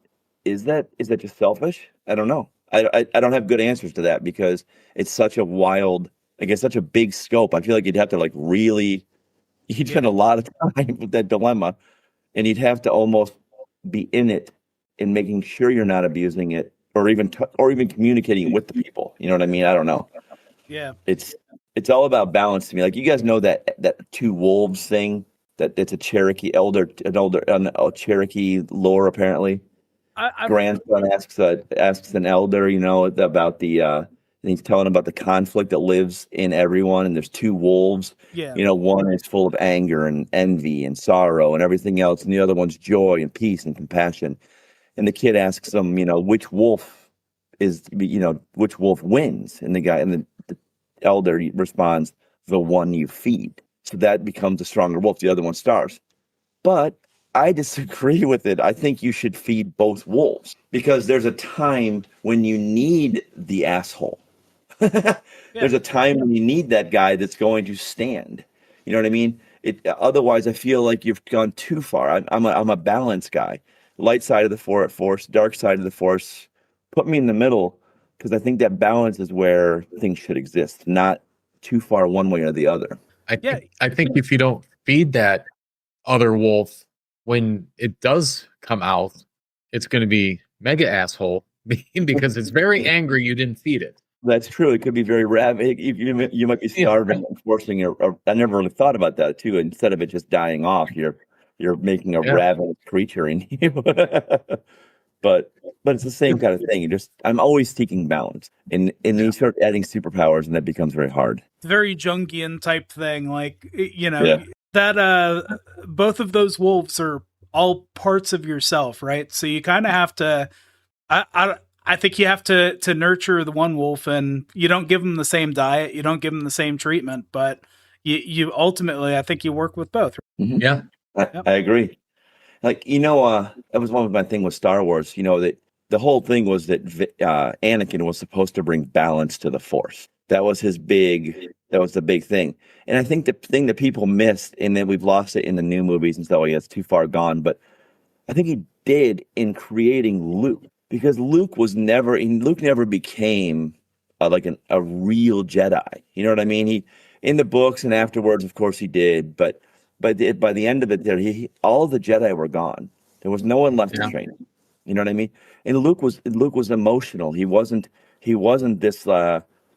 is that just selfish? I don't know. I don't have good answers to that, because it's such a wild, like, it's such a big scope. I feel like you'd have to you'd spend a lot of time with that dilemma, and you'd have to almost be in it and making sure you're not abusing it, or even communicating with the people. You know what I mean? I don't know. Yeah. It's all about balance to me. Like, you guys know that two wolves thing, it's a Cherokee Cherokee lore, apparently. Grandson asks an elder, about and he's telling about the conflict that lives in everyone, and there's two wolves. Yeah. One is full of anger and envy and sorrow and everything else, and the other one's joy and peace and compassion. And the kid asks him, which wolf wins? And the elder responds, the one you feed. So that becomes a stronger wolf. The other one starves. But I disagree with it. I think you should feed both wolves, because there's a time when you need the asshole. There's a time when you need that guy that's going to stand. You know what I mean? Otherwise, I feel like you've gone too far. I'm a balance guy. Light side of the force, dark side of the force. Put me in the middle, because I think that balance is where things should exist, not too far one way or the other. I think if you don't feed that other wolf, when it does come out, it's going to be mega asshole, because it's very angry you didn't feed it. That's true. It could be very rabid. You might be starving and forcing I never really thought about that too. Instead of it just dying off, you're making a ravenous creature in you. But it's the same kind of thing. I'm always seeking balance, and then you start adding superpowers, and that becomes very hard. Very Jungian type thing, like, that both of those wolves are all parts of yourself, right? So you kind of have to. I think you have to nurture the one wolf, and you don't give them the same diet, you don't give them the same treatment, but you ultimately, I think you work with both. Mm-hmm. Yeah, I agree. Like, that was one of my thing with Star Wars, that the whole thing was that Anakin was supposed to bring balance to the Force. That was the big thing. And I think the thing that people missed, and then we've lost it in the new movies and stuff, it's too far gone, but I think he did in creating Luke, because Luke never became like a real Jedi. You know what I mean? He, in the books and afterwards, of course he did, but by the end of it, all the Jedi were gone. There was no one left to train him. You know what I mean? And Luke was emotional. He wasn't this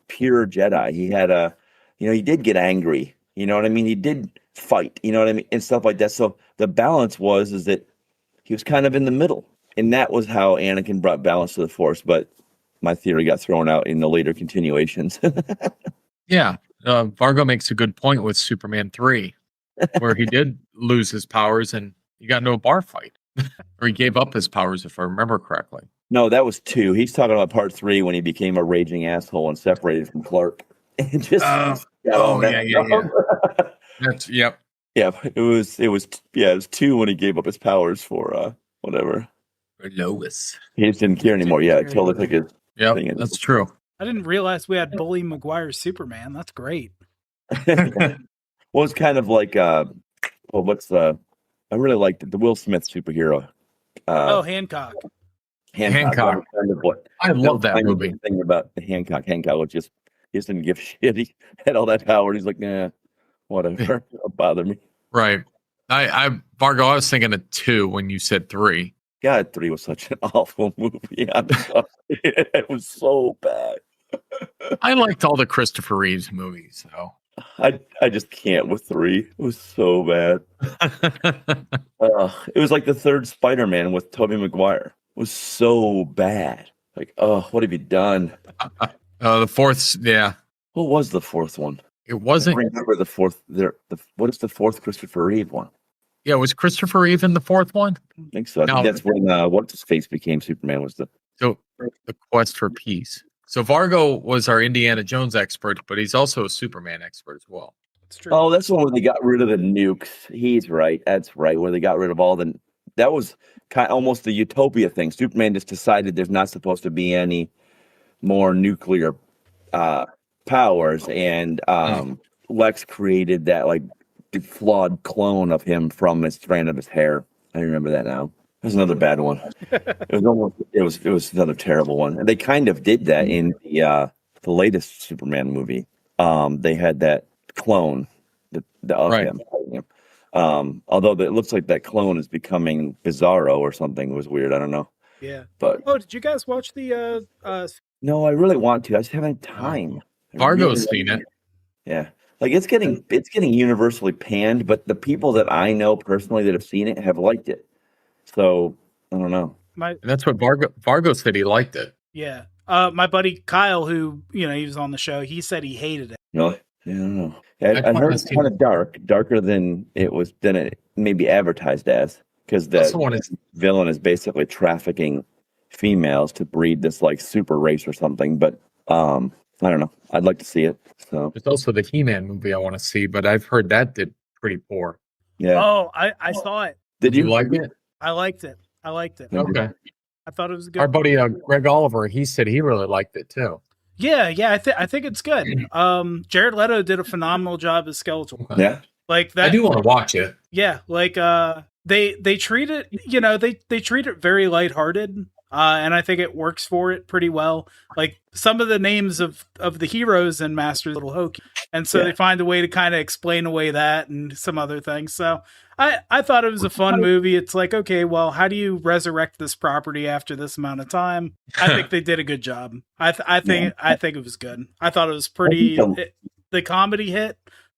pure Jedi. He had he did get angry. You know what I mean? He did fight. You know what I mean? And stuff like that. So the balance is that he was kind of in the middle, and that was how Anakin brought balance to the Force. But my theory got thrown out in the later continuations. Yeah, Vargo makes a good point with Superman 3, where he did lose his powers and he got into a bar fight, or he gave up his powers, if I remember correctly. No, that was 2. He's talking about part 3 when he became a raging asshole and separated from Clark. And just yeah. That's yep. Yeah, it was 2 when he gave up his powers for whatever. Or Lois. He just didn't care anymore. Yeah, until they took his thing. That's true. I didn't realize we had Bully Maguire's Superman. That's great. Well, it's kind of like I really liked the Will Smith superhero. Hancock. Hancock. Kind of what I love that movie. Thing about Hancock was just he just didn't give a shit. He had all that power. He's like, nah, whatever. Don't bother me. Right. Vargo, I was thinking of 2 when you said 3. God, 3 was such an awful movie. I'm sorry. It was so bad. I liked all the Christopher Reeves movies, though. I just can't with 3. It was so bad. It was like the third Spider-Man with Tobey Maguire. It was so bad. Like, what have you done? The fourth, yeah. What was the fourth one? It wasn't. I remember the fourth. What is the fourth Christopher Reeve one? Yeah, was Christopher Reeve in the fourth one? I think so. I think that's when what's his face became Superman. Was the Quest for Peace. So Vargo was our Indiana Jones expert, but he's also a Superman expert as well. That's true. Oh, that's the one where they got rid of the nukes. He's right. That's right. Where they got rid of all the. That was almost the utopia thing. Superman just decided there's not supposed to be any more nuclear powers, and Lex created that like flawed clone of him from a strand of his hair. I remember that now. There's another bad one. It was another terrible one. And they kind of did that in the latest Superman movie. They had that clone of him. Although it looks like that clone is becoming Bizarro or something. It was weird. I don't know. Yeah. But did you guys watch the no, I really want to. I just haven't had time. Vargo's seen it. Yeah. Like it's getting universally panned, but the people that I know personally that have seen it have liked it. So I don't know. And that's what Vargo said. He liked it. Yeah. My buddy Kyle, who he was on the show, he said he hated it. Really? Yeah, I don't know. I heard it's kind of darker than it maybe advertised as, because the villain is basically trafficking females to breed this like super race or something. But I don't know. I'd like to see it. So there's also the He-Man movie I want to see, but I've heard that did pretty poor. Yeah. Oh, I saw it. Did you like it? I liked it. Okay. I thought it was good. Our buddy Greg Oliver, he said he really liked it too. Yeah. I think it's good. Jared Leto did a phenomenal job as Skeletor. Yeah. Like that. I do want to watch it. Yeah. Like they treat it, they treat it very lighthearted. And I think it works for it pretty well. Like some of the names of the heroes in Masters a little hokey. And so they find a way to kind of explain away that and some other things. So I thought it was a fun movie. It's like, okay, well, how do you resurrect this property after this amount of time? I think they did a good job. I think it was good. I thought it was pretty, the comedy hit,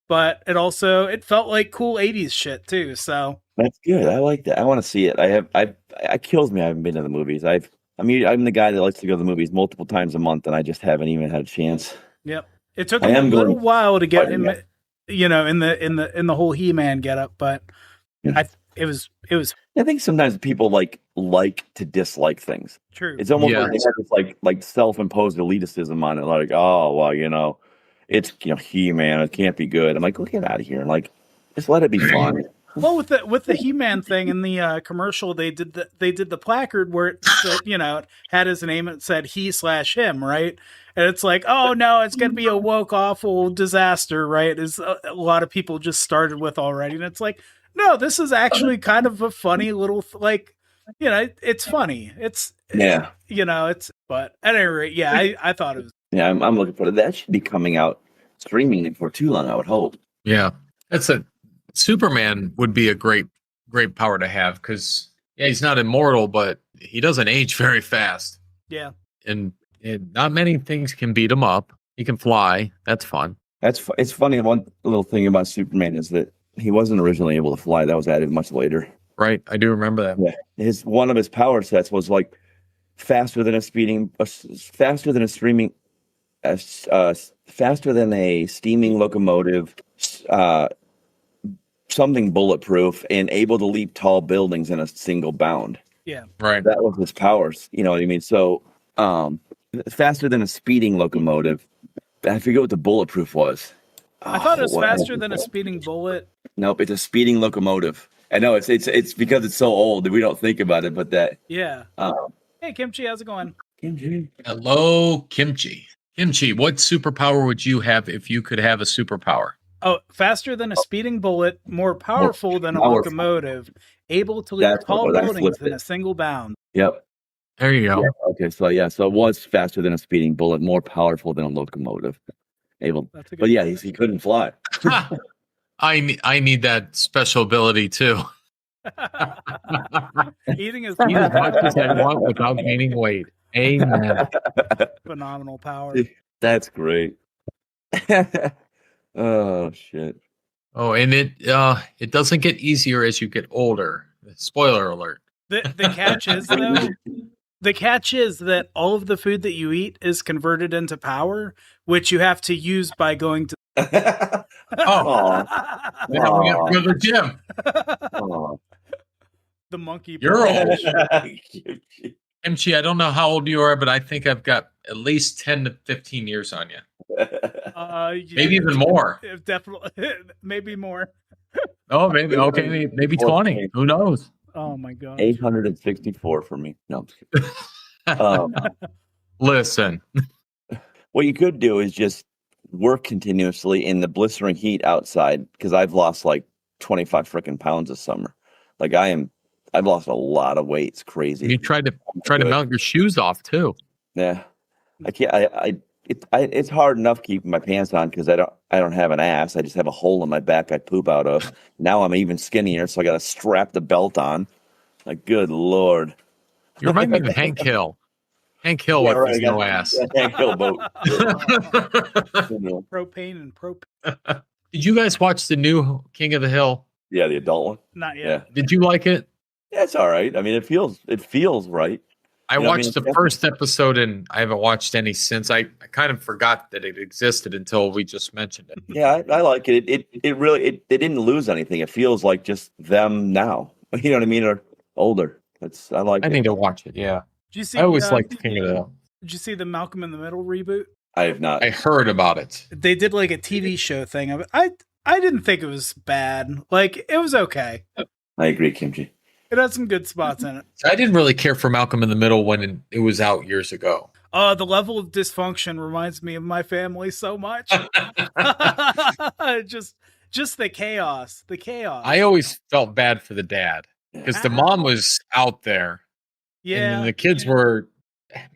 but it felt like cool 80s shit too. So that's good. I like that. I want to see it. It kills me. I haven't been to the movies. I'm the guy that likes to go to the movies multiple times a month, and I just haven't even had a chance. Yep. It took a little while to get him, in the whole He-Man getup, but it was. I think sometimes people like to dislike things. True. It's almost like they have this like self-imposed elitism on it. Like, oh well, it's He-Man. It can't be good. I'm like, well, get out of here. Like, just let it be fun. Well, with the He-Man thing in the commercial, they did the placard where it said, it had his name and it said he/him, right? And it's like, oh no, it's gonna be a woke awful disaster, right? As a lot of people just started with already, and it's like, no, this is actually kind of a funny little it's funny. It's but at any rate, yeah, I thought it was. Yeah, I'm looking for that. Should be coming out streaming for too long, I would hope. Yeah, Superman would be a great power to have because he's not immortal, but he doesn't age very fast. Yeah, and not many things can beat him up. He can fly. That's fun. It's funny. One little thing about Superman is that he wasn't originally able to fly. That was added much later. Right, I do remember that. Yeah, one of his power sets was like faster than a steaming locomotive. Something bulletproof and able to leap tall buildings in a single bound. Yeah. Right. That was his powers. You know what I mean? So, faster than a speeding locomotive. I forget what the bulletproof was. I thought it was faster than a speeding bullet. Nope, it's a speeding locomotive. I know it's because it's so old that we don't think about it, but that. Yeah. Hey, Kimchi, how's it going? Kimchi. Hello, Kimchi. Kimchi, what superpower would you have if you could have a superpower? Oh, faster than a speeding bullet, more powerful than a locomotive, able to leap tall buildings in a single bound. Yep. There you go. Yeah, okay, so it was faster than a speeding bullet, more powerful than a locomotive. But yeah, he couldn't fly. I need that special ability too. Eating as much as I want without gaining weight. Amen. Phenomenal power. That's great. Oh shit. Oh, and it doesn't get easier as you get older. Spoiler alert. The catch is though. The catch is that all of the food that you eat is converted into power, which you have to use by going to. Oh, we have to go to the gym. The monkey. You're old. Kimchi, I don't know how old you are, but I think I've got at least 10 to 15 years on you. Maybe even more. Definitely, maybe more. Oh, maybe okay, maybe 20. Who knows? Oh my god. 864 for me. No, I'm just kidding. Listen. What you could do is just work continuously in the blistering heat outside, because I've lost like 25 freaking pounds this summer. Like I've lost a lot of weight. It's crazy. You tried to melt your shoes off too. Yeah, I can't. It's hard enough keeping my pants on because I don't have an ass. I just have a hole in my back I poop out of. Now I'm even skinnier, so I got to strap the belt on. Like, good lord. You remind me of Hank Hill. Hank Hill with his no ass. Hank Hill boat. Propane and propane. Did you guys watch the new King of the Hill? Yeah, the adult one. Not yet. Yeah. Did you like it? Yeah, it's all right. I mean, it feels right. I watched the first episode and I haven't watched any since. I kind of forgot that it existed until we just mentioned it. Yeah, I like it. It really didn't lose anything. It feels like just them now. You know what I mean? Or older. I need to watch it. Yeah. Did you see, I always liked King of the Hill. Did you see the Malcolm in the Middle reboot? I have not. I heard about it. They did like a TV show thing of it. I didn't think it was bad. Like, it was okay. I agree, Kimchi. It had some good spots in it. I didn't really care for Malcolm in the Middle when it was out years ago. The level of dysfunction reminds me of my family so much. just the chaos. The chaos. I always felt bad for the dad because the mom was out there. Yeah. And the kids were,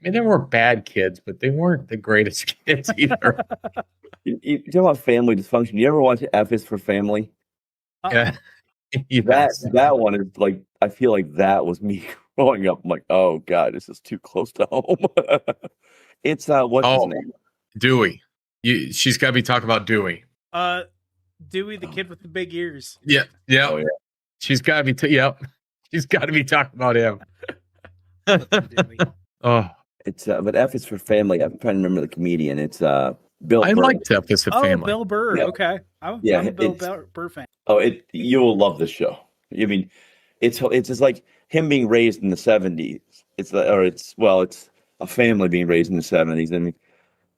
they weren't bad kids, but they weren't the greatest kids either. You talk about family dysfunction. You ever watch F is for Family? Yeah. That one is like, I feel like that was me growing up. I'm like, oh god, this is too close to home. It's what's his name? Dewey. She's got to be talking about Dewey. Dewey, the kid with the big ears. Yeah. Oh, yeah. She's got to be. She's got to be talking about him. Oh, it's but F is for Family. I'm trying to remember the comedian. It's Bill. I liked F is for Family. Bill Burr. Yeah. Okay. I'm a Bill Burr fan. Oh, you will love this show. I mean, it's just like him being raised in the 70s. It's a family being raised in the 70s. I mean,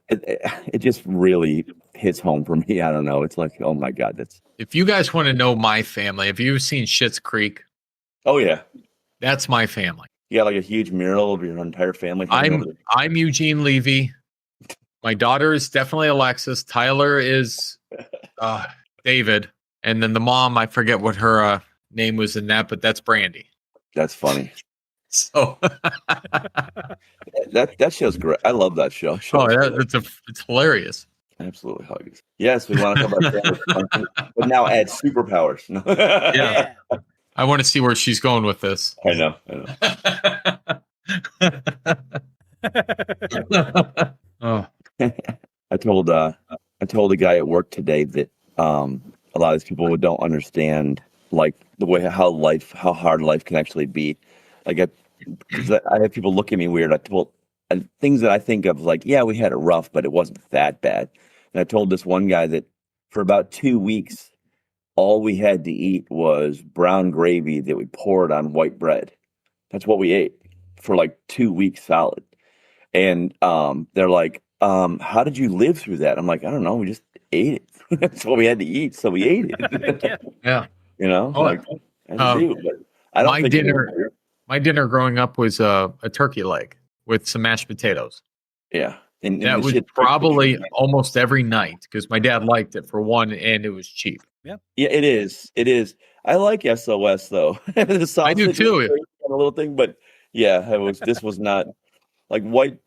it just really hits home for me. I don't know. It's like, oh my God, that's. If you guys want to know my family, have you ever seen Schitt's Creek? Oh yeah, That's my family. you got like a huge mural of your entire family. I'm Eugene Levy. My daughter is definitely Alexis. Tyler is David, and then the mom, I forget what her name was in that, but that's Brandy. That's funny. So that show's great. I love that show. It's hilarious. Absolutely hugs. Yes, we want to talk about family, but now add superpowers. Yeah. I want to see where she's going with this. I know. Oh. I told a guy at work today that a lot of these people don't understand like the way how hard life can actually be. Like I have people look at me weird. And things that I think of like, yeah, we had it rough, but it wasn't that bad. And I told this one guy that for about 2 weeks, all we had to eat was brown gravy that we poured on white bread. That's what we ate for like 2 weeks solid. And they're like, how did you live through that? I'm like, I don't know. We just ate it. That's what we had to eat. So we ate it. Yeah. You know, but I don't think my dinner growing up was a turkey leg with some mashed potatoes. Yeah. And that was probably almost every night because my dad liked it for one, and it was cheap. Yeah. Yeah, it is. It is. I like SOS though. I do too. A little thing, but yeah, this was not like white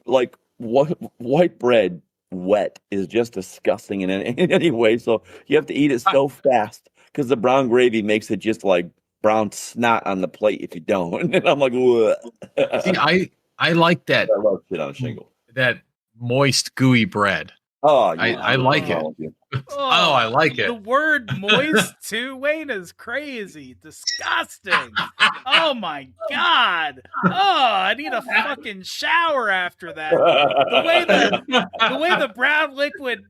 bread wet is just disgusting in any way. So you have to eat it so fast because the brown gravy makes it just like brown snot on the plate if you don't. And I'm like, see, I like that. I love shit on a shingle. That moist, gooey bread. Oh, I like it. I like it. The word moist too, Wayne, is crazy. Disgusting. Oh my God. Oh, I need a fucking shower after that. The way the brown liquid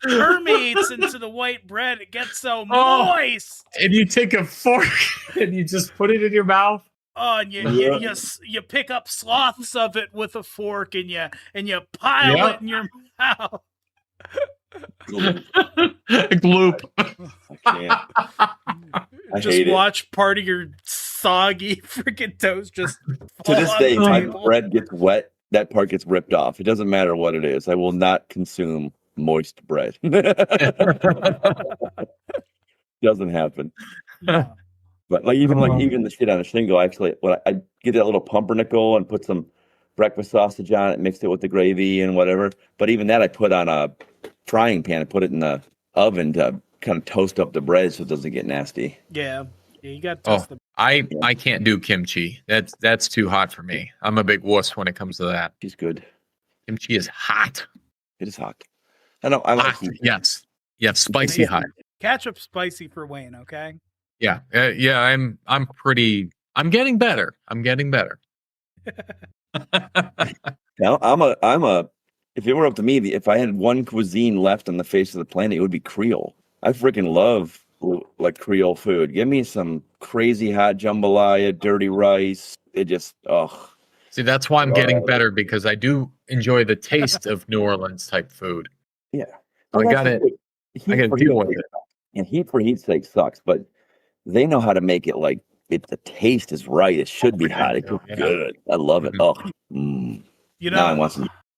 permeates into the white bread, it gets so moist. And you take a fork and you just put it in your mouth. Oh, and you pick up sloths of it with a fork and you pile it in your mouth. Gloop. I just watch part of your soggy freaking toast just to this day. My bread gets wet, that part gets ripped off. It doesn't matter what it is. I will not consume moist bread. Doesn't happen. Yeah. But even the shit on a shingle, actually, when I get that little pumpernickel and put some breakfast sausage on it, mixed it with the gravy and whatever. But even that, I put on a frying pan and put it in the oven to kind of toast up the bread so it doesn't get nasty. Yeah, you got to toast the. I can't do kimchi. That's too hot for me. I'm a big wuss when it comes to that. She's good. Kimchi is hot. It is hot. I know. I like heat. Yes, spicy hot. Ketchup spicy for Wayne. Okay. Yeah. I'm getting better. Now if it were up to me, if I had one cuisine left on the face of the planet, it would be Creole. I freaking love like Creole food. Give me some crazy hot jambalaya, dirty rice. It just See, that's why I'm getting better, because I do enjoy the taste of New Orleans type food. Yeah. I got to deal with it. And heat for heat's sake sucks, but they know how to make it like the taste is right. It should be hot. It's good. I love it. You know,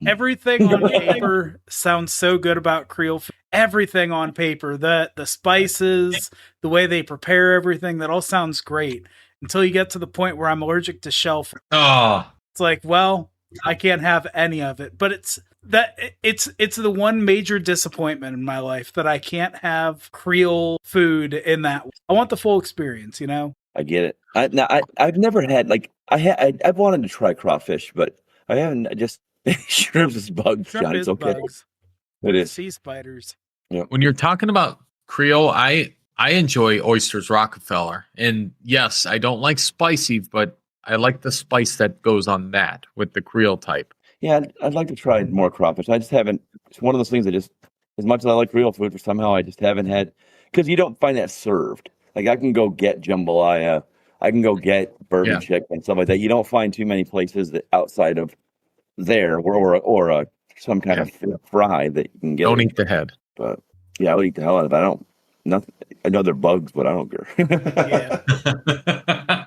everything on paper sounds so good about Creole food. Everything on paper, the spices, the way they prepare everything, that all sounds great until you get to the point where I'm allergic to shellfish. Oh, it's like, well, I can't have any of it. But it's the one major disappointment in my life that I can't have Creole food in that. I want the full experience, you know? I get it. I've never had I've wanted to try crawfish, but I haven't. Just shrimp is bugs. Shrimp is okay. Bugs. It is sea spiders. Yeah. When you're talking about Creole, I enjoy oysters Rockefeller, and yes, I don't like spicy, but I like the spice that goes on that with the Creole type. Yeah, I'd like to try more crawfish. I just haven't. It's one of those things that just, as much as I like Creole food, somehow I just haven't had, because you don't find that served. Like I can go get jambalaya, I can go get bourbon chicken and stuff like that. You don't find too many places that outside of there or a some kind of fry that you can get. Don't eat the head. But yeah, I would eat the hell out of it. I don't. Nothing. I know they're bugs, but I don't care. Yeah.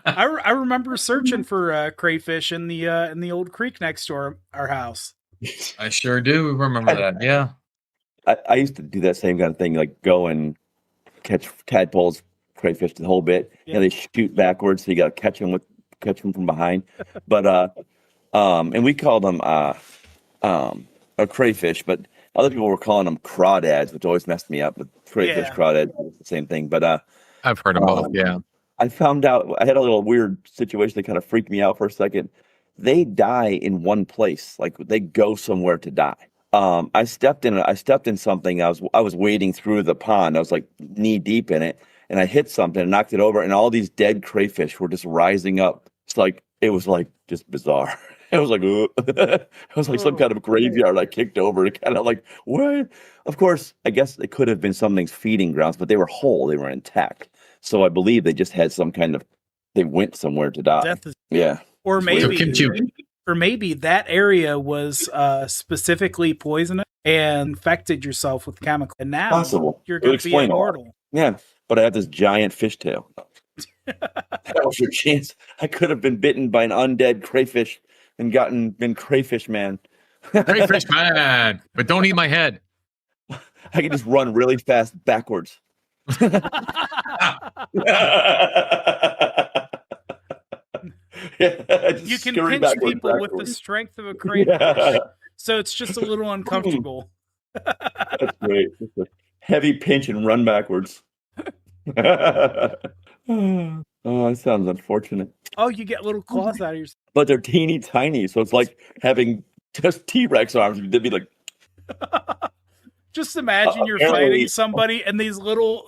I remember searching for crayfish in the old creek next to our house. I sure do remember that. Yeah. I used to do that same kind of thing, like go and catch tadpoles, crayfish, the whole bit. Yeah. They shoot backwards, so you got to catch them from behind. But and we called them a crayfish, but other people were calling them crawdads, which always messed me up. With crayfish, crawdads, it's the same thing. But I've heard of both. Yeah. I found out I had a little weird situation that kind of freaked me out for a second. They die in one place, like they go somewhere to die. I stepped in something. I was wading through the pond. I was like knee deep in it, and I hit something and knocked it over, and all these dead crayfish were just rising up. It was like just bizarre. It was like it was like some kind of graveyard I kicked over. It kind of like, what? Of course, I guess it could have been something's feeding grounds, but they were whole. They were intact. So I believe they just had some kind of. They went somewhere to die. Yeah. Or maybe that area was specifically poisonous and infected yourself with chemicals. And now you're going to be immortal. Yeah, but I have this giant fishtail. That was your chance. I could have been bitten by an undead crayfish and been crayfish man. Crayfish man, but don't eat my head. I could just run really fast backwards. You can pinch people with the strength of a crayfish, so it's just a little uncomfortable. That's great. Just a heavy pinch and run backwards. Oh, that sounds unfortunate. Oh, you get little claws out of your. But they're teeny tiny, so it's like having just T-Rex arms. They'd be like. Just imagine you're fighting somebody, and these little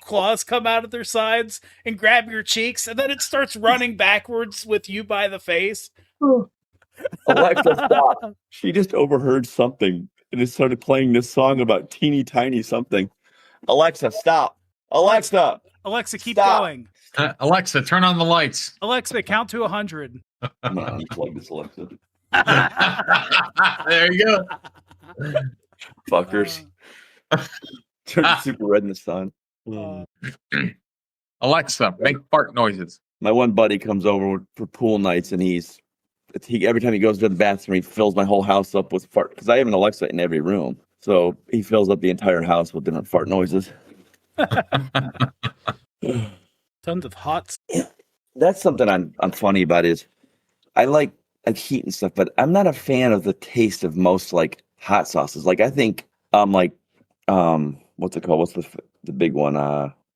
claws come out of their sides and grab your cheeks, and then it starts running backwards with you by the face. Alexa, stop! She just overheard something, and it started playing this song about teeny tiny something. Alexa, stop! Alexa, keep going. Alexa, turn on the lights. Alexa, count to 100. I'm gonna unplug this Alexa. There you go. Fuckers. Turn super red in the sun. Alexa, make fart noises. My one buddy comes over for pool nights, and he every time he goes to the bathroom, he fills my whole house up with fart, because I have an Alexa in every room. So he fills up the entire house with different fart noises. Tons of hots. Yeah. That's something I'm funny about is I like heat and stuff, but I'm not a fan of the taste of most like hot sauces. Like I think what's it called? What's the big one?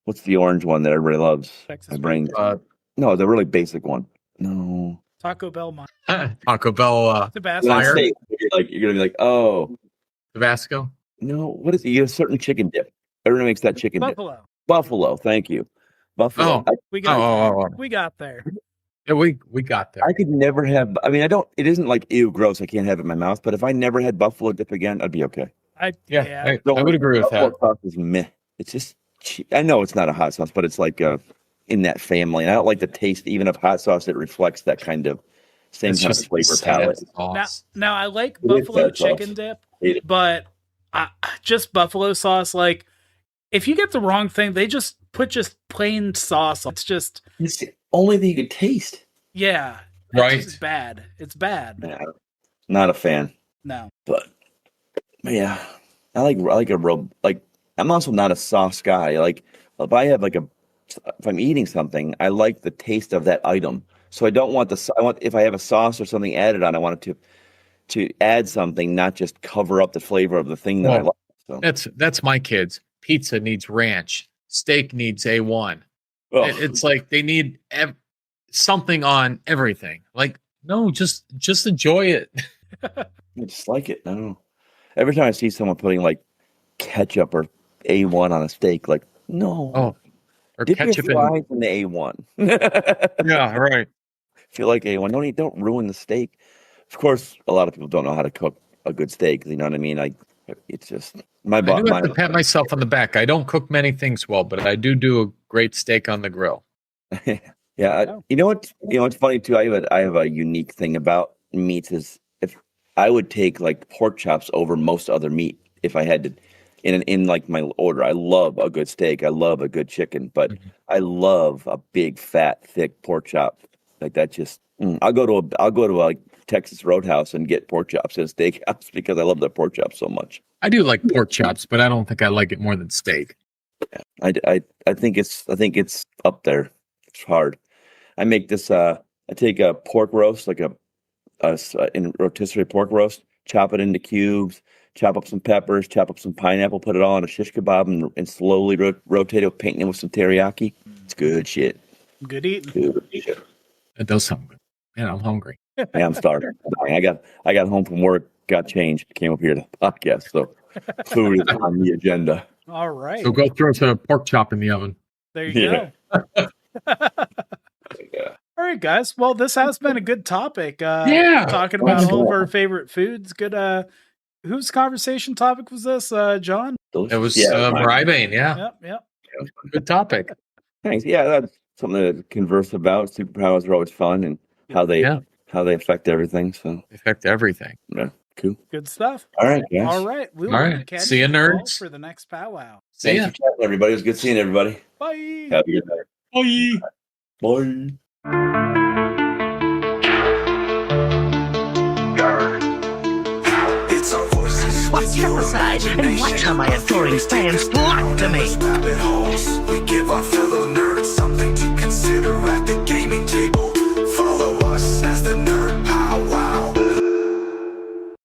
What's the orange one that everybody loves? Texas My brain. No, the really basic one. No. Taco Bell. Taco Bell. Tabasco. Fire? You're gonna be like, oh, Tabasco. no. What is it? You get a certain chicken dip. Everyone makes that chicken Buffalo. dip. Buffalo. Thank you. Buffalo. Oh. We got there. Yeah, we got there. I could never have. I mean, I don't. It isn't like ew, gross. I can't have it in my mouth. But if I never had buffalo dip again, I'd be okay. I would agree with that. Sauce is meh. It's just. I know it's not a hot sauce, but it's like in that family. And I don't like the taste even of hot sauce that reflects that kind of same kind of flavor palette. Now I like buffalo chicken dip, but just buffalo sauce. Like if you get the wrong thing, they just put plain sauce. It's the only thing you could taste. Yeah. Right. It's bad. It's bad. Yeah, not a fan. No. But yeah, I like a real, like, I'm also not a sauce guy. Like if I'm eating something, I like the taste of that item. So I don't want if I have a sauce or something added on, I want it to add something, not just cover up the flavor of the thing that I like. So. That's my kids. Pizza needs ranch. Steak needs A1. Oh. It's like they need something on everything. Like, no, just enjoy it. I just like it. I don't know. Every time I see someone putting like ketchup or A1 on a steak, like, no. Oh, or dip ketchup your fries in the A1. Yeah, right. If you like A1, don't ruin the steak. Of course, a lot of people don't know how to cook a good steak. You know what I mean? It's just I do have to pat myself on the back. I don't cook many things well, but I do a great steak on the grill. Yeah, you know what's funny too? I have a unique thing about meats is if I would take like pork chops over most other meat if I had to. In like my order, I love a good steak. I love a good chicken, but I love a big, fat, thick pork chop. Like that, just I'll go to like Texas Roadhouse and get pork chops at a steakhouse because I love the pork chops so much. I do like pork chops, but I don't think I like it more than steak. I think it's up there. It's hard. I make this. I take a pork roast, like a rotisserie pork roast, chop it into cubes. Chop up some peppers, chop up some pineapple, put it all on a shish kebab, and slowly rotate it, painting it with some teriyaki. It's good shit. Good eating. Good shit. It does sound good. Man, I'm hungry. Yeah, I'm starving. I got home from work, got changed, came up here to the podcast, so food is on the agenda. All right. So go throw some pork chop in the oven. There you go. Yeah. All right, guys. Well, this has been a good topic. Talking about all of our favorite foods. Good. Whose conversation topic was this, John? It was Brybane, yeah. Yep. Good topic. Thanks. Yeah, that's something to converse about. Superpowers are always fun, and how they affect everything. So Affect everything. yeah, cool. Good stuff. All right, guys. All right. We will All right. catch See you, all nerds. for the next powwow. See Thanks ya. for chatting, everybody. It was good seeing everybody. Bye. Have a good night. Bye. Bye. It's our voices Well, with step your aside and watch imagination. how my adoring fans flock to me. Rabbit holes, we give our fellow